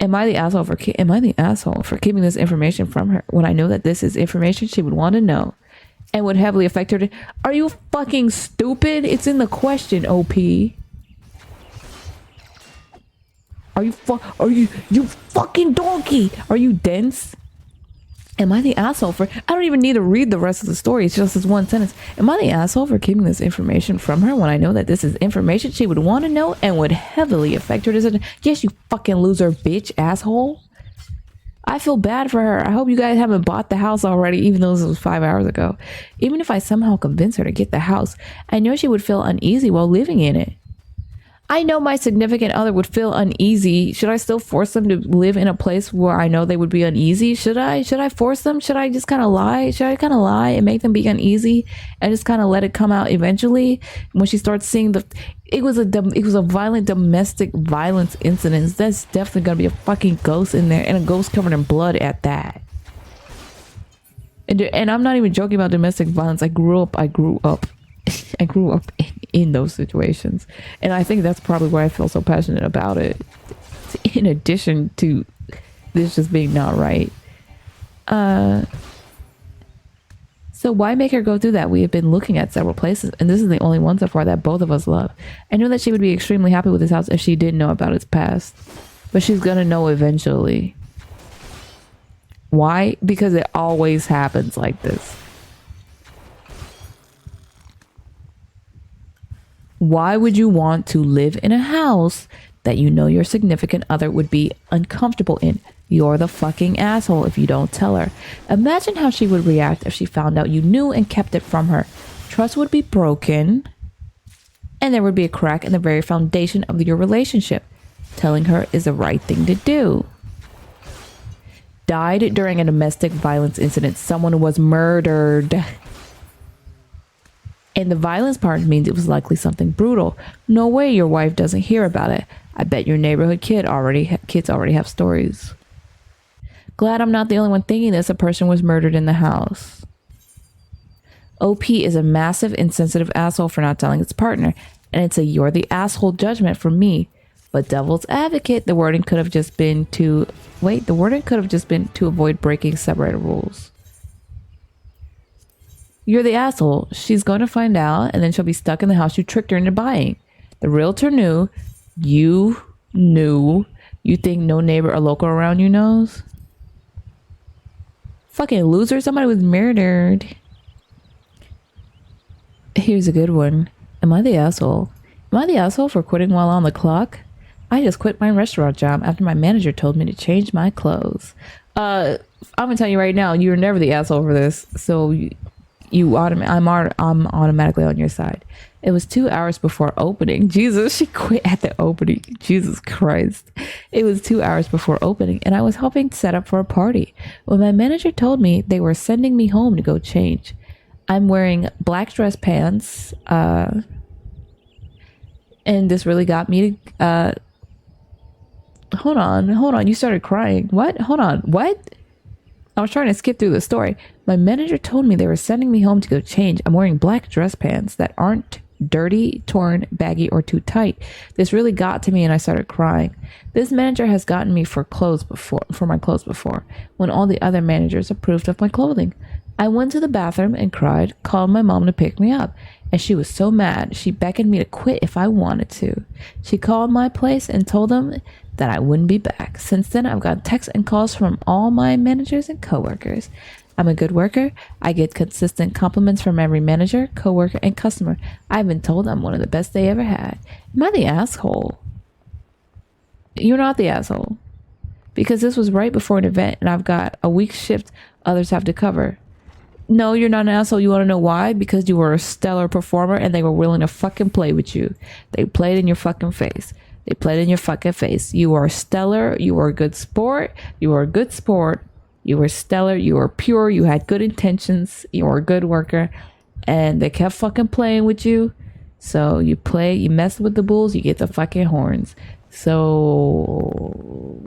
[SPEAKER 1] Am I the asshole for keeping this information from her when I know that this is information she would want to know and would heavily affect her? Are you fucking stupid? It's in the question, OP. Are you fucking donkey? Are you dense? Am I the asshole for... I don't even need to read the rest of the story. It's just this one sentence. Am I the asshole for keeping this information from her when I know that this is information she would want to know and would heavily affect her decision? Yes, you fucking loser, bitch, asshole. I feel bad for her. I hope you guys haven't bought the house already, even though this was 5 hours ago. Even if I somehow convince her to get the house, I know she would feel uneasy while living in it. I know my significant other would feel uneasy. Should I still force them to live in a place where I know they would be uneasy? Should I force them? Should I just kind of lie? Should I kind of lie and make them be uneasy and just kind of let it come out eventually when she starts seeing it was a violent domestic violence incident. That's definitely going to be a fucking ghost in there, and a ghost covered in blood at that. And I'm not even joking about domestic violence. I grew up I grew up in those situations, and I think that's probably why I feel so passionate about it, in addition to this just being not right. So why make her go through that? We have been looking at several places, and this is the only one so far that both of us love. I knew that she would be extremely happy with this house if she didn't know about its past, but she's gonna know eventually. Why? Because it always happens like this. Why would you want to live in a house that you know your significant other would be uncomfortable in? You're the fucking asshole if you don't tell her. Imagine how she would react if she found out you knew and kept it from her. Trust would be broken, and there would be a crack in the very foundation of your relationship. Telling her is the right thing to do. Died during a domestic violence incident. Someone was murdered. And the violence part means it was likely something brutal. No way your wife doesn't hear about it. I bet your neighborhood kids already have stories. Glad I'm not the only one thinking this. A person was murdered in the house. OP is a massive insensitive asshole for not telling its partner, and it's a you're the asshole judgment from me. But devil's advocate, the wording could have just been to avoid breaking separated rules. You're the asshole. She's going to find out, and then she'll be stuck in the house you tricked her into buying. The realtor knew. You knew. You think no neighbor or local around you knows? Fucking loser. Somebody was murdered. Here's a good one. Am I the asshole? Am I the asshole for quitting while on the clock? I just quit my restaurant job after my manager told me to change my clothes. I'm gonna tell you right now, you're never the asshole for this. So I'm automatically on your side. It was 2 hours before opening. Jesus, she quit at the opening. Jesus Christ. It was 2 hours before opening, and I was helping set up for a party when my manager told me they were sending me home to go change. I'm wearing black dress pants, and this really got me to, hold on. You started crying. What? Hold on. What? I was trying to skip through the story. My manager told me they were sending me home to go change. I'm wearing black dress pants that aren't dirty, torn, baggy, or too tight. This really got to me and I started crying. This manager has gotten me for my clothes before, when all the other managers approved of my clothing. I went to the bathroom and cried, called my mom to pick me up, and she was so mad. She beckoned me to quit if I wanted to. She called my place and told them that I wouldn't be back. Since then, I've got texts and calls from all my managers and coworkers. I'm a good worker. I get consistent compliments from every manager, coworker, and customer. I've been told I'm one of the best they ever had. Am I the asshole? You're not the asshole. Because this was right before an event and I've got a week's shift others have to cover. No, you're not an asshole. You want to know why? Because you were a stellar performer and they were willing to fucking play with you. They played in your fucking face. They played in your fucking face. You are stellar. You were a good sport. You were a good sport. You were stellar. You were pure. You had good intentions. You were a good worker. And they kept fucking playing with you. So you mess with the bulls, you get the fucking horns. So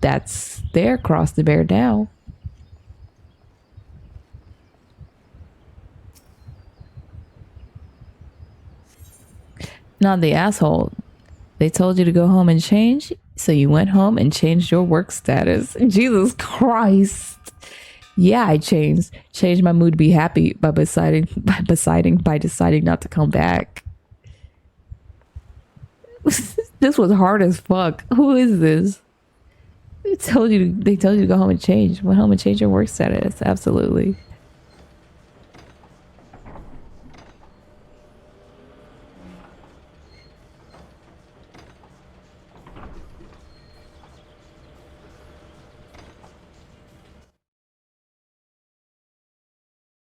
[SPEAKER 1] that's their cross to bear down. Not the asshole. They told you to go home and change, so you went home and changed your work status. Jesus Christ. Yeah, I changed my mood to be happy by deciding not to come back. This was hard as fuck. Who is this? They told you to go home and change. Went home and changed your work status. Absolutely.